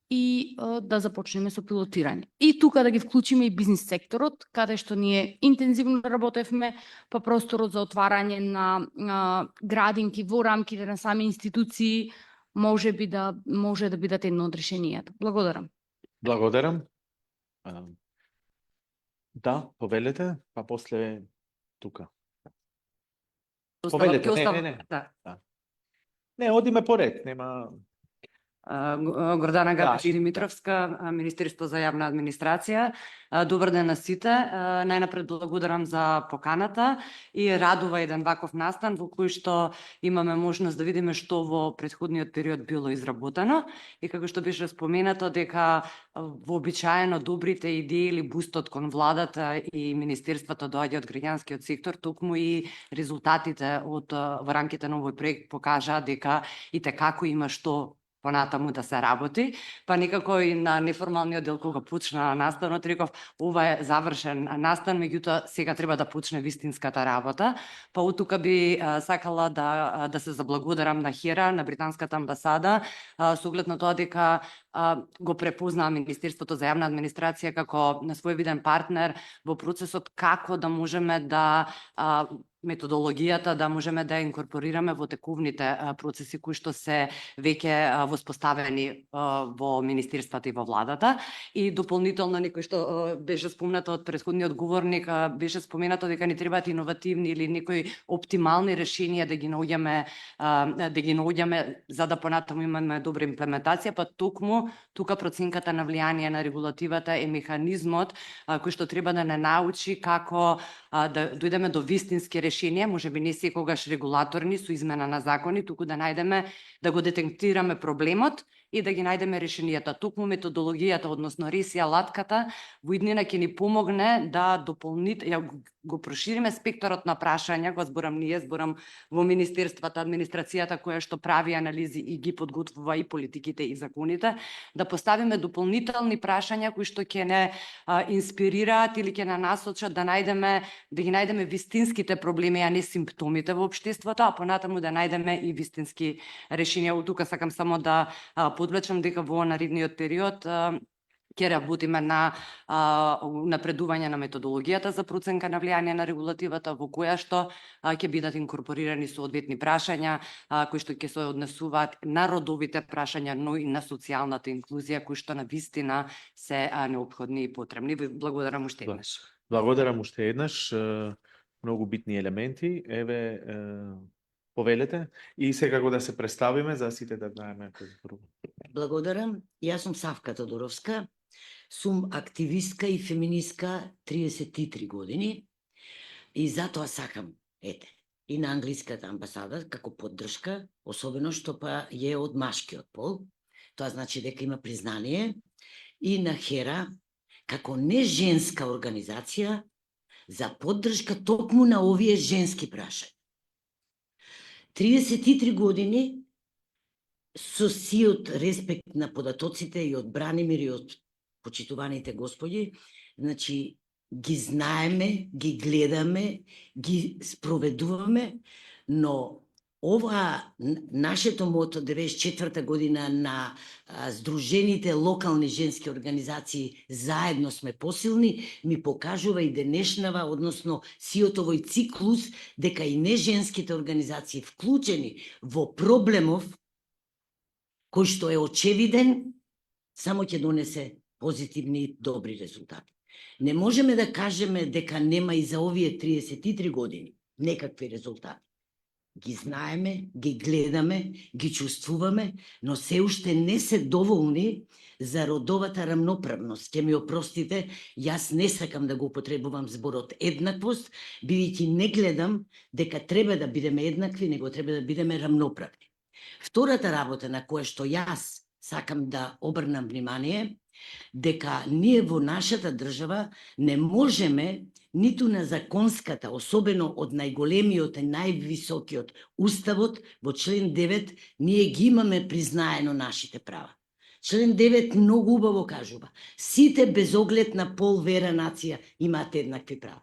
и да започнеме со пилотирање. И тука да ги вклучиме и бизнис секторот, каде што ние интензивно работевме па просторот за отварање на градинки во рамките на сами институции, може да бидат едно од решенијата. Благодарам. Благодарам. Да, повелете, па после тука. Повелете, не. Да. Не, одиме поред, нема... Гордана Габич Димитровска, Министерство за јавна администрација. Добар ден на сите. Најнапред благодарам за поканата и радува еден ваков настан во кој што имаме можност да видиме што во претходниот период било изработено и како што беше споменато дека вообичаено добрите идеи или бустот кон владата и министерството доаѓа од граѓанскиот сектор, токму и резултатите во рамките на овој проект покажаа дека и како има што понатаму да се работи, па некако и на неформалниот дел кога почна настанот, реков, ова е завршен настан, меѓутоа сега треба да почне вистинската работа. Па од тука би сакала да се заблагодарам на Хера, на британската амбасада, со оглед на тоа дека го препознаа Министерството за јавна администрација како на своевиден партнер во процесот како да можеме да методологијата да можеме да инкорпорираме во текувните процеси кои што се веќе воспоставени во министерствата и во владата. И дополнително некој што беше спомнато од претходниот говорник, беше споменато дека ни требаат иновативни или некои оптимални решенија да ги наоѓаме за да понатаму имаме добра имплементација, па токму тука проценката на влијание на регулативата е механизмот кој што треба да не научи како да дојдеме до вистински решенија, можеби не секогаш регулаторни со измена на закони, туку да најдеме, да го детектираме проблемот и да ги најдеме решенијата. Токму методологијата, односно ресија латката, во иднина ќе ни помогне да го прошириме спектарот на прашања, го зборам ние, зборам во министерствата, администрацијата која што прави анализи и ги подготвува и политиките и законите, да поставиме дополнителни прашања кои што ќе не инспирираат или ќе не насочат да ги најдеме вистинските проблеми, а не симптомите во општеството, а понатаму да најдеме и вистински решенија. Тука сакам само да подвлечам дека во наредниот период ќе работиме на напредување на методологијата за проценка на влијание на регулативата, во која што ќе бидат инкорпорирани соодветни прашања кои што ќе се однесуваат на родовите прашања, но и на социјалната инклузија, кои што на вистина се неопходни и потребни. Ви благодарам уште еднаш. Благодарам уште еднаш. Многу битни елементи. Еве, повелете и секако да се представиме за сите да знаеме кој е прво. Благодарам. Јас сум Савка Тодоровска. Сум активистка и феминистка 33 години и затоа сакам, и на англиската амбасада како поддршка, особено што па е од машкиот пол. Тоа значи дека има признание и на HERA како неженска организација за поддршка токму на овие женски прашања. 33 години со сиот респект на податоците и од Бранимир и од почитуваните господи, значи ги знаеме, ги гледаме, ги спроведуваме, но ова нашето мото 94 година на Сдружените локални женски организации заедно сме посилни, ми покажува и денешнава, односно сиот овој циклус, дека и неженските организации вклучени во проблемов кој што е очевиден, само ќе донесе позитивни и добри резултати. Не можеме да кажеме дека нема и за овие 33 години некакви резултати. Ги знаеме, ги гледаме, ги чувствуваме, но се уште не се доволни за родовата рамноправност. Ќе ми опростите, јас не сакам да го употребувам зборот еднаквост, бидејќи не гледам дека треба да бидеме еднакви, него треба да бидеме рамноправни. Втората работа на која што јас сакам да обрнам внимание, дека ние во нашата држава не можеме ниту на законската, особено од најголемиот и највисокиот уставот, во член 9, ние ги имаме признаено нашите права. Член 9 многу убаво кажува, сите без оглед на пол, вера, нација имаат еднакви права.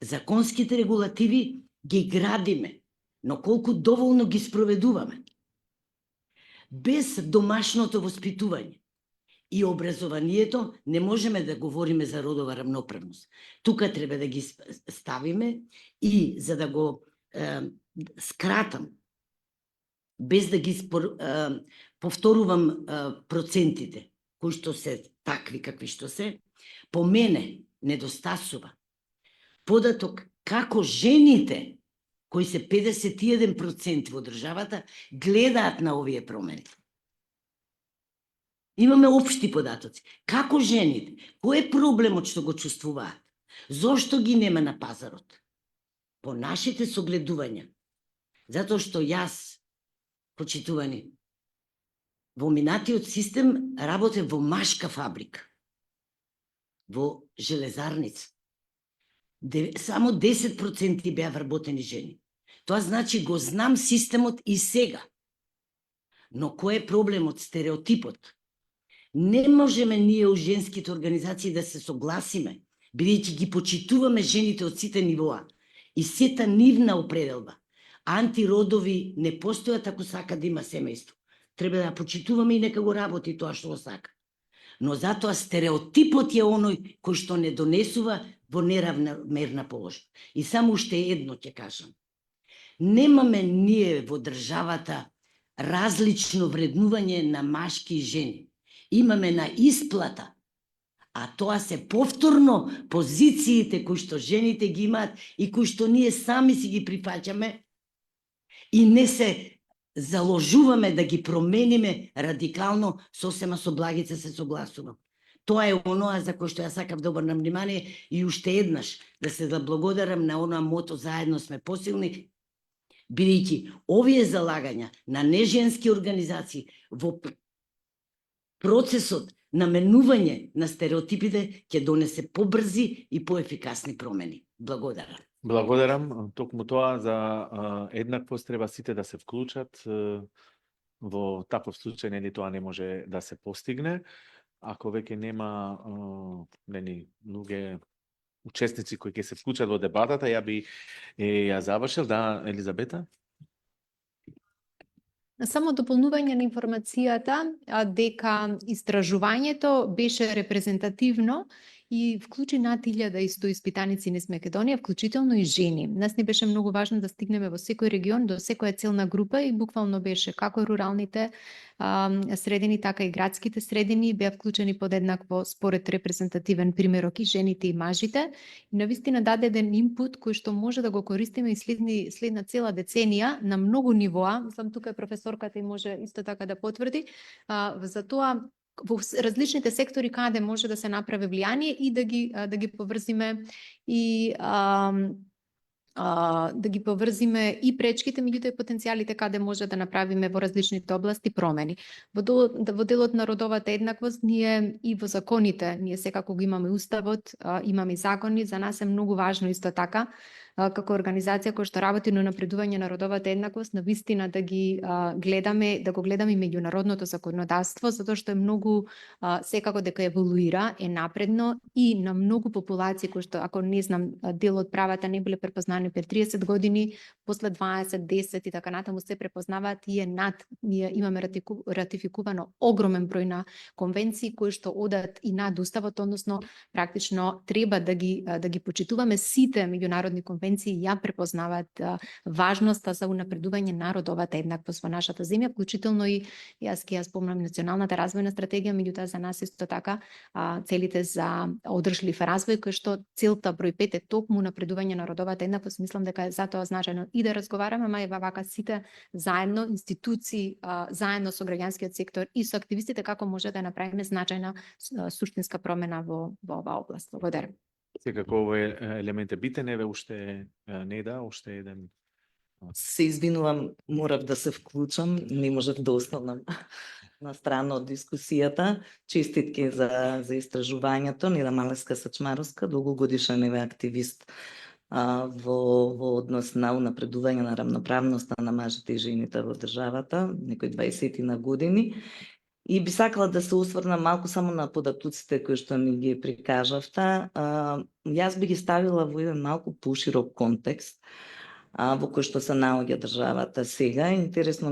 Законските регулативи ги градиме, но колку доволно ги спроведуваме. Без домашното воспитување и образованието не можеме да говориме за родова рамноправност. Тука треба да ги ставиме и за да го скратам, без да ги повторувам процентите, кои што се такви какви што се, по мене недостасува податок како жените, кои се 51% во државата, гледаат на овие промени. Имаме општи податоци. Како жените? Кој е проблемот што го чувствуваат? Зошто ги нема на пазарот? По нашите согледувања. Затоа што јас, почитувани, во минатиот систем работе во машка фабрика, во железарница. Само 10% беа вработени жени. Тоа значи го знам системот и сега. Но кој е проблемот, стереотипот? Не можеме ние у женските организации да се согласиме, бидејќи ги почитуваме жените од сите нивоа и сета нивна определба. Антиродови не постојат ако сака да има семејство. Треба да почитуваме и нека го работи тоа што го сака. Но затоа стереотипот е оној кој што не донесува во неравномерна положба. И само уште едно ќе кажам. Немаме ние во државата различно вреднување на машки и жени. Имаме на исплата, а тоа се повторно позициите кои што жените ги имаат и кои што ние сами си ги прифаќаме и не се заложуваме да ги промениме радикално, сосема со благица се согласувам. Тоа е оноа за кој што ја сакав да обрнам внимание и уште еднаш да се заблагодарам на оноа мото заедно сме посилни, бидејќи овие залагања на неженски организации во процесот наменување на стереотипите ќе донесе побрзи и поефикасни промени. Благодарам. Благодарам. Токму тоа за еднаквост треба сите да се вклучат. Во таков случај нели тоа не може да се постигне. Ако веќе нема нели луѓе учесници кои ќе се вклучат во дебатата, ја би ја завршил. Да, Елизабета? Само дополнување на информацијата дека истражувањето беше репрезентативно и вклучи над 1100 испитаници низ Македонија, вклучително и жени. Нас ни беше многу важно да стигнеме во секој регион, до секоја целна група и буквално беше како руралните средини, така и градските средини беа вклучени подеднакво според репрезентативен примерок и жените и мажите. И навистина даде еден инпут кој што може да го користиме и следна цела деценија на многу нивоа. Мислам, тука е професорката и може исто така да потврди. За тоа во различните сектори каде може да се направи влијание и да ги поврзиме и да ги поврзиме и пречките, меѓутоа и потенцијалите каде може да направиме во различните области промени. Во делот на родовата еднаквост ние и во законите, ние секако го имаме уставот, имаме и закони, за нас е многу важно исто така како организација која што работи на напредување на родовата еднаквост, навистина да ги гледаме, да го гледаме и меѓународното законодавство, затоа што е многу секако дека еволуира, е напредно и на многу популации кои што, ако не знам, дел од правата не биле препознани пред 30 години, после 20, 10 и така натаму се препознаваат и ние имаме ратификувано огромен број на конвенции кои што одат и над уставот, односно практично треба да ги почитуваме. Сите меѓународни конвенции ја препознаваат важноста за унапредување на родовата еднаквост во нашата земја, вклучително и јас ќе ја спомнам националната развојна стратегија, меѓутоа за нас исто така целите за одржлив развој, кој што целта број 5 е токму напредување на родовата еднаквост. Мислам дека е затоа значајно и да разговараме, ама и вака сите заедно, институции, заедно со граѓанскиот сектор и со активистите, како може да направиме значајна суштинска промена во оваа област. Благодарам. Секако овој елемент е битен, еве уште Неда, уште еден. Се извинувам, морав да се вклучам, не можев да останам на страна од дискусијата. Честитки за истражувањето. Неда Малеска Сачмаровска, долгогодишен еве активист во однос на унапредување на рамноправноста на мажите и жените во државата, некои 20 на години. И би сакала да се осврна малку само на податоците кои што ни ги прикажавте. Јас би ги ставила во еден малку поширок контекст во кој што се наоѓа државата сега. Интересен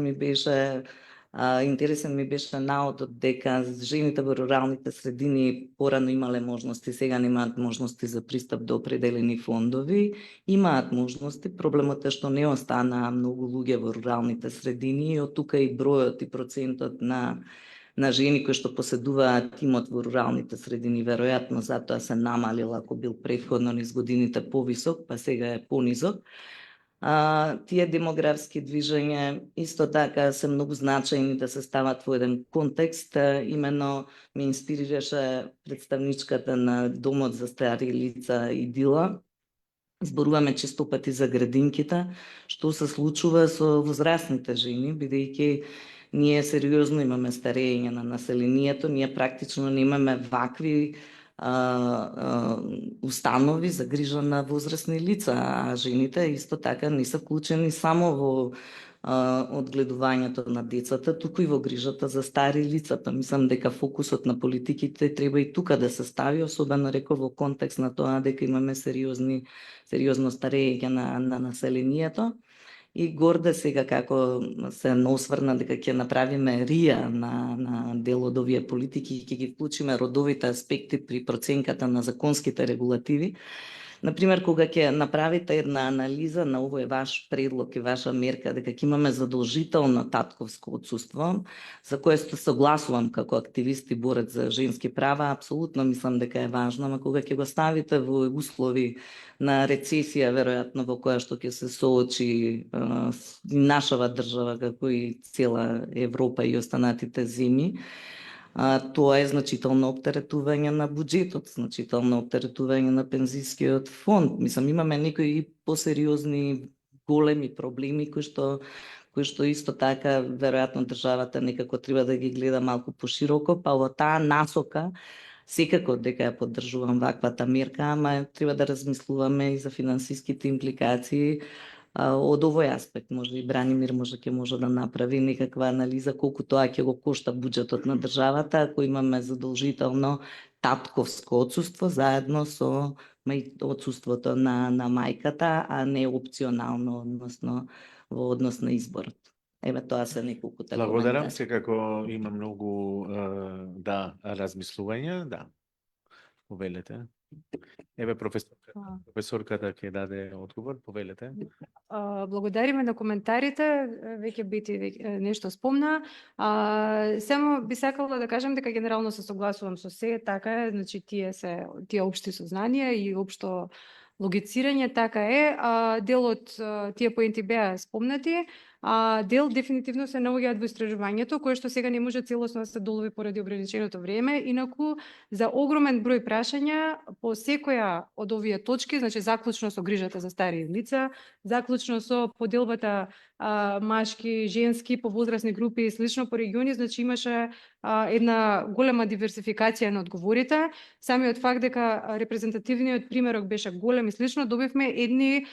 ми беше наодот дека жените во руралните средини порано имале можности, сега немаат можности за пристап до определени фондови. Имаат можности, проблемот е што не останаа многу луѓе во руралните средини и од тука и бројот и процентот на жени кои што поседуваат имот во руралните средини, веројатно затоа се намалил, ако бил претходно низ годините повисок, па сега е понизок. Тие демографски движења исто така се многу значајни да се стават во еден контекст. Имено ме инспирираше представничката на Домот за стари лица Идила. Зборуваме често пати за градинките, што се случува со возрастните жени, бидејќи ние сериозно имаме старење на населението, ние практично немаме вакви установи за грижа на возрастни лица, а жените исто така не се вклучени само во одгледувањето на децата, туку и во грижата за стари лица. Па мислам дека фокусот на политиките треба и тука да се стави, особено реков во контекст на тоа дека имаме сериозно старење на населението. И горда сега како се осврна дека ќе направиме рија на дел од овие политики и ќе ги вклучиме родовите аспекти при проценката на законските регулативи. Например, кога ќе направите една анализа на овој ваш предлог и ваша мерка дека ќе имаме задолжително татковско отсуство, за кое се согласувам како активист и борец за женски права, апсолутно мислам дека е важно, ама кога ќе го ставите во услови на рецесија, веројатно во која што ќе се соочи нашава држава, како и цела Европа и останатите земји, тоа е значително оптеретување на буџетот, значително оптеретување на пензискиот фонд. Мислам, имаме некои посериозни големи проблеми кои што кои што исто така веројатно државата некако треба да ги гледа малку пошироко, па во таа насока секако дека ја поддржувам ваквата мерка, ама треба да размислуваме и за финансиските импликации. Од овој аспект може и Бранимир ќе може да направи некаква анализа колку тоа ќе го кошта буџетот на државата ако имаме задолжително татковско отсуство заедно со отсуството на мајката, а не опционално, односно во однос на изборот. Еве тоа се неколку така Благодарам, коментари. секако има многу размислувања, да. Повелете. Еве професорката ќе даде одговор, повелете. Благодариме на коментарите, веќе Бети нешто спомна. Само би сакала да кажам дека генерално се согласувам со се, така е, значи тие општи сознанија и општо логицирање, така е. Дел од тие поенти беа спомнати, дел дефинитивно се наоѓаат во истражувањето, кое што сега не може целосно да се долови поради ограниченото време, инаку за огромен број прашања по секоја од овие точки, значи заклучно со грижата за стари лица, заклучно со поделбата машки, женски, по возрастни групи и слично по региони, значи имаше една голема диверсификација на одговорите. Самиот факт дека репрезентативниот примерок беше голем и слично, добивме едни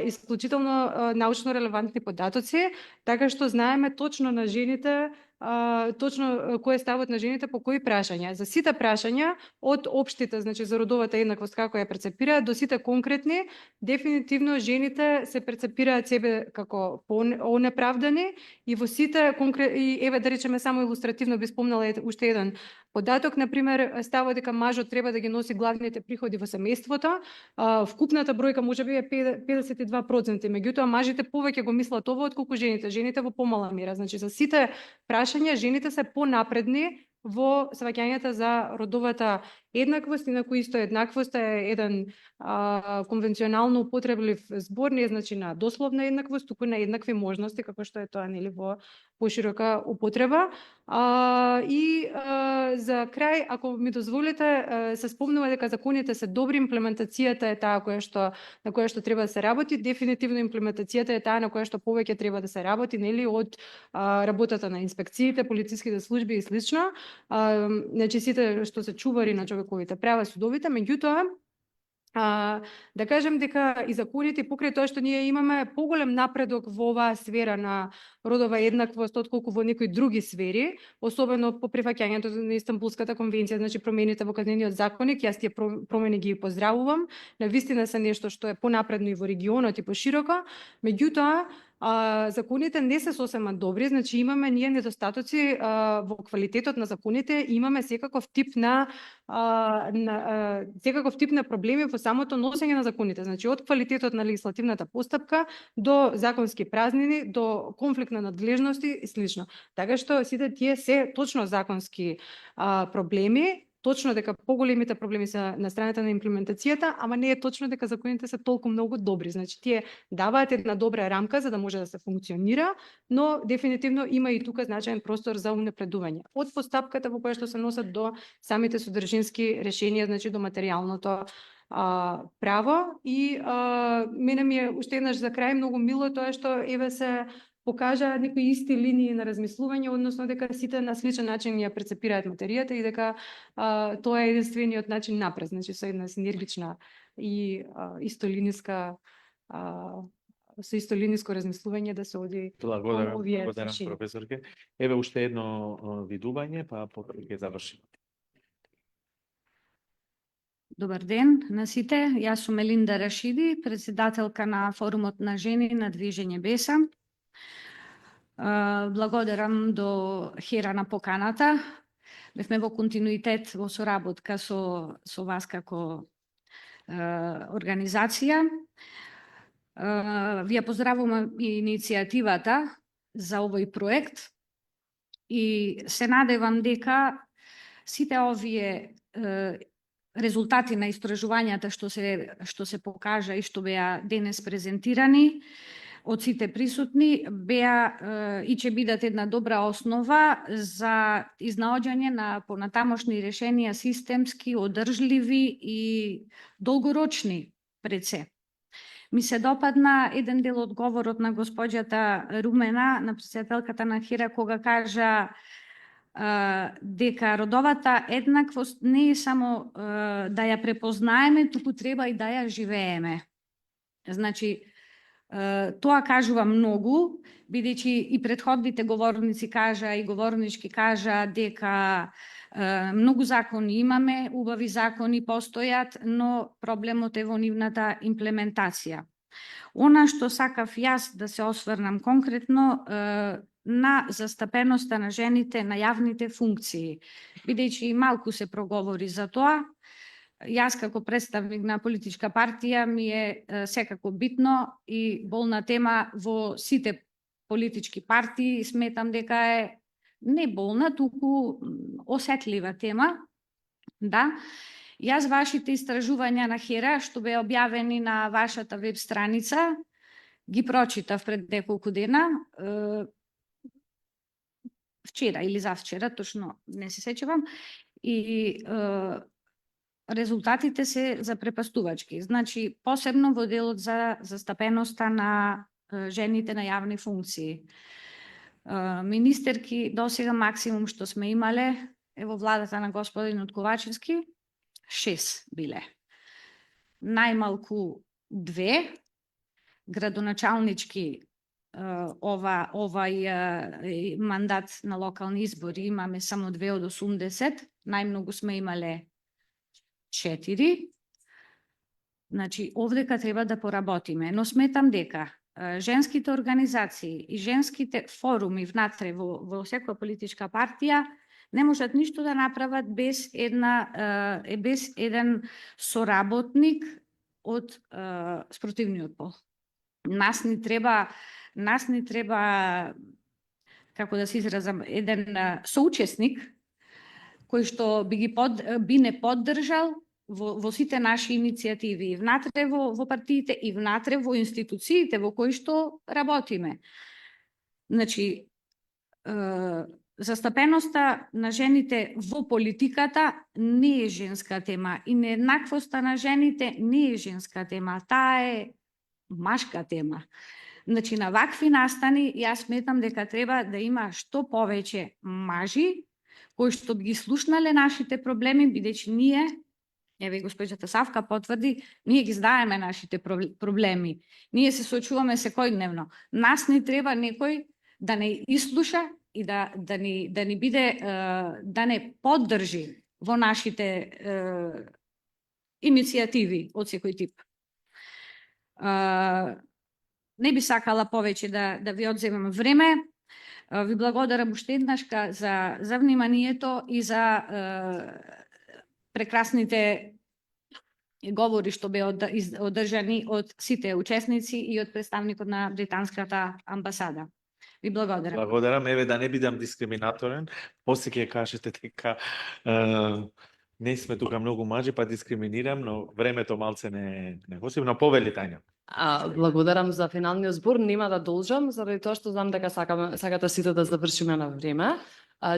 исклучително научно релевантни податоци, така што знаеме точно на жените, точно кој е ставот на жените по кои прашања. За сите прашања, од општите, значи за родовата еднаквост како ја перцепираат, до сите конкретни, дефинитивно жените се перцепираат себе како неправдани и во сите и еве да речеме само илустративно би спомнала уште еден податок, например, става дека мажот треба да ги носи главните приходи во семејството, вкупната бројка можеби е 52%, меѓутоа мажите повеќе го мислат ова отколку жените, жените во помала мера. Значи за сите прашања жените се понапредни во сваќањата за родовата еднаквост, инаку исто еднаквост е еден конвенционално употреблив збор, не значи на дословна еднаквост, туку на еднакви можности, како што е тоа нели во поширока употреба. За крај, ако ми дозволите, се спомнува дека законите се добри, имплементацијата е таа на која што треба да се работи. Дефинитивно имплементацијата е таа на која што повеќе треба да се работи, нели, од работата на инспекциите, полициските служби и слично. Значи сите што се чувари на човековите права, судовите, меѓутоа да кажем дека и законите покрај тоа што ние имаме поголем напредок во оваа сфера на родова еднаквост отколку во некои други сфери, особено по прифаќањето на Истанбулската конвенција, значи промените во казнениот законник, јас тие промени ги поздравувам, навистина се нешто што е понапредно и во регионот и пошироко, меѓутоа законите не се сосема добри, значи имаме ние недостатоци во квалитетот на законите, имаме секаков тип на проблеми во самото носење на законите, значи од квалитетот на легислативната постапка до законски празнини, до конфликт на надлежности и слично. Така што сите тие се точно законски проблеми, точно дека поголемите проблеми се на страната на имплементацијата, ама не е точно дека законите се толку многу добри. Значи тие даваат една добра рамка за да може да се функционира, но дефинитивно има и тука значаен простор за унапредување. Од постапката во која што се носат до самите содржински решенија, значи до материјалното право. И мене ми е уште еднаш за крај многу мило тоа што еве се покажа некои исти линии на размислување, односно дека сите на сличен начин ја перцепираат материјата и дека тоа е единствениот начин напред, значи со една синергична и истолиниско размислување да се оди Благодарам, овие благодарам решенија. професорке. Еве уште едно видување, па потоа ќе завршиме. Добар ден на сите. Јас сум Елинда Рашиди, председателка на Форумот на жени на Движење Беса. Благодарам до Хера на поканата. Бевме во континуитет во соработка со вас како организација. Ви ја поздравувам и иницијативата за овој проект и се надевам дека сите овие резултати на истражувањата што се покажа и што беа денес презентирани од сите присутни беа и ќе бидат една добра основа за изнаоѓање на понатамошни решенија системски, одржливи и долгорочни пред се. Ми се допадна еден дел одговорот на госпоѓата Румена, на претседателката на Хера, кога кажа дека родовата еднаквост не е само да ја препознаеме, туку треба и да ја живееме. Значи, тоа кажува многу, бидејќи и претходните говорници кажа и говорнички кажа дека многу закони имаме, убави закони постојат, но проблемот е во нивната имплементација. Она што сакав јас да се осврнам конкретно на застапеноста на жените на јавните функции, бидејќи малку се проговори за тоа. Јас како представник на политичка партија ми е секако битно и болна тема во сите политички партии. Сметам дека е не болна, туку осетлива тема. Да. Јас вашите истражувања на Хера, што беа објавени на вашата веб страница, ги прочитав пред неколку дена, вчера или завчера, точно не се сеќавам, и резултатите се запрепастувачки. Значи, посебно во делот за застапеноста на жените на јавни функции. Министерки досега максимум што сме имале е во владата на господин Ковачевски, 6 биле. Најмалку 2, градоначалнички овај мандат на локални избори имаме само 2 од 80, најмногу сме имале 4. Значи, овдека треба да поработиме, но сметам дека женските организации и женските форуми внатре во секоја политичка партија не можат ништо да направат без еден соработник од спротивниот пол. Нас ни треба, како да се изразам, еден соучесник кој што би не поддржал во сите наши иницијативи, и внатре во партиите, и внатре во институциите во кои што работиме. Значи, застапеноста на жените во политиката не е женска тема и нееднаквоста на жените не е женска тема, таа е машка тема. Значи, на вакви настани, јас сметам дека треба да има што повеќе мажи кои што би ги слушнале нашите проблеми, бидејќи ние, еве госпоѓата Савка потврди, ние ги знаеме нашите проблеми. Ние се соочуваме секојдневно. Нас ни треба некој да не изслуша и да ни биде, да не поддржи во нашите иницијативи од секој тип. Не би сакала повеќе да ви одземам време. Ви благодарам уште еднашка за вниманието и за прекрасните говори што беа одржани од сите учесници и од представникот на британската амбасада. Ви благодарам. Благодарам, еве да не бидам дискриминаторен, после ќе кажете дека не сме тука многу мажи, па дискриминирам, но времето малце не госим, но повели Тања. Благодарам за финалниот збор, нема да должам, заради тоа што знам дека сакате сите да завршиме на време.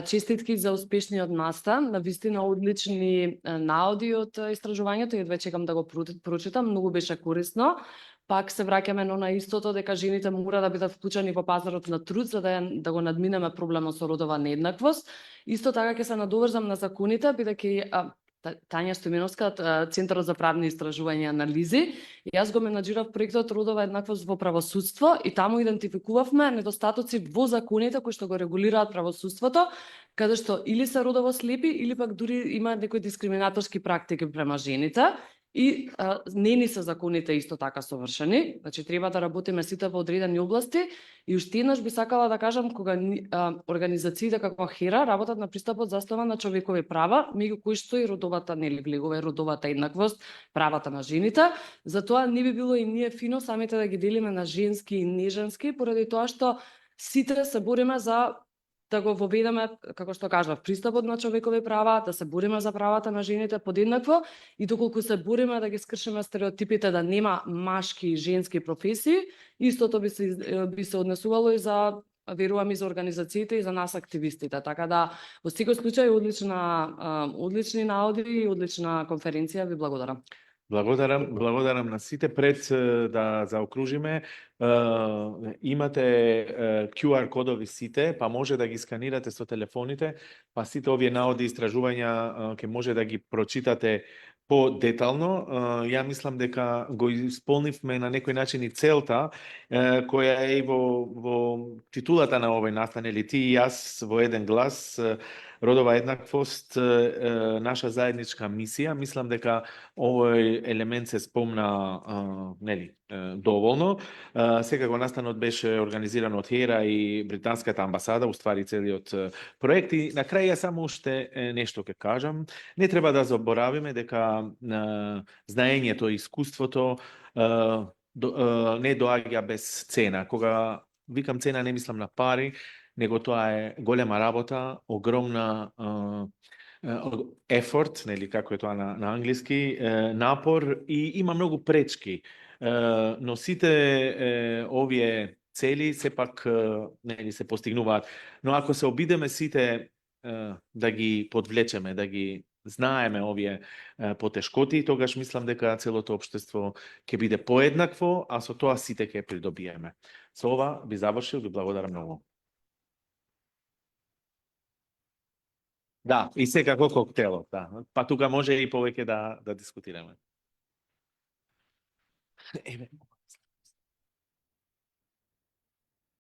Честитки за успешниот настан, навистина одлични наоди од истражувањето и едва чекам да го прочитам, многу беше корисно. Пак се враќаме на истото дека жените мора да бидат вклучени во пазарот на труд за да го надминеме проблемот со родова нееднаквост. Исто така ќе се надоврзам на законите, бидејќи Тања Стојменовска, Центарот за правни истражувања и анализи. Јас го менаџирав проектот Родова еднаквост во правосудство и таму идентификувавме недостатоци во законите кои што го регулираат правосудството, каде што или се родово слепи, или пак дури има некои дискриминаторски практики према жените. И не ни се законите исто така совршени, значи треба да работиме сите во одредени области и уште еднаш би сакала да кажам кога организациите како Хера работат на пристапот заставан на човекови права, меѓу кои што и родовата влегува и родовата еднаквост, правата на жените, затоа не би било и ние фино самите да ги делиме на женски и неженски, поради тоа што сите се бориме за да го воведеме, како што кажав, пристапот на човекови права, да се бориме за правата на жените подеднакво и доколку се бориме да ги скршиме стереотипите да нема машки и женски професии, истото би се однесувало и за, верувам, и за организациите и за нас активистите. Така да, во секој случај, одлични наоди и одлична конференција, ви благодарам. Благодарам на сите. Пред да заокружиме, имате QR кодови сите, па може да ги сканирате со телефоните, па сите овие наоди истражувања ќе може да ги прочитате по-детално. Ја мислам дека го исполнивме на некој начин и целта, која е и во титулата на овој настан, или ти и јас во еден глас, родова еднаквост, наша заедничка мисија. Мислам дека овој елемент се спомна доволно. Секако настанот беше организиран од ХЕРА и Британската амбасада, уствари целиот проект. И на крај ја само уште нешто ќе кажам. Не треба да заборавиме дека знаењето и искуството не доаѓа без цена. Кога викам цена, не мислам на пари, него тоа е голема работа, огромна effort, нели како е тоа на англиски, напор, и има многу пречки. Но сите овие цели сепак нели се постигнуваат. Но ако се обидеме сите да ги подвлечеме, да ги знаеме овие потешкоти, тогаш мислам дека целото општество ќе биде поеднакво, а со тоа сите ќе придобиеме. Со ова би завршил, ви благодарам многу. Да, и секако коктелот, да. Па тука може и повеќе да дискутираме. Еве.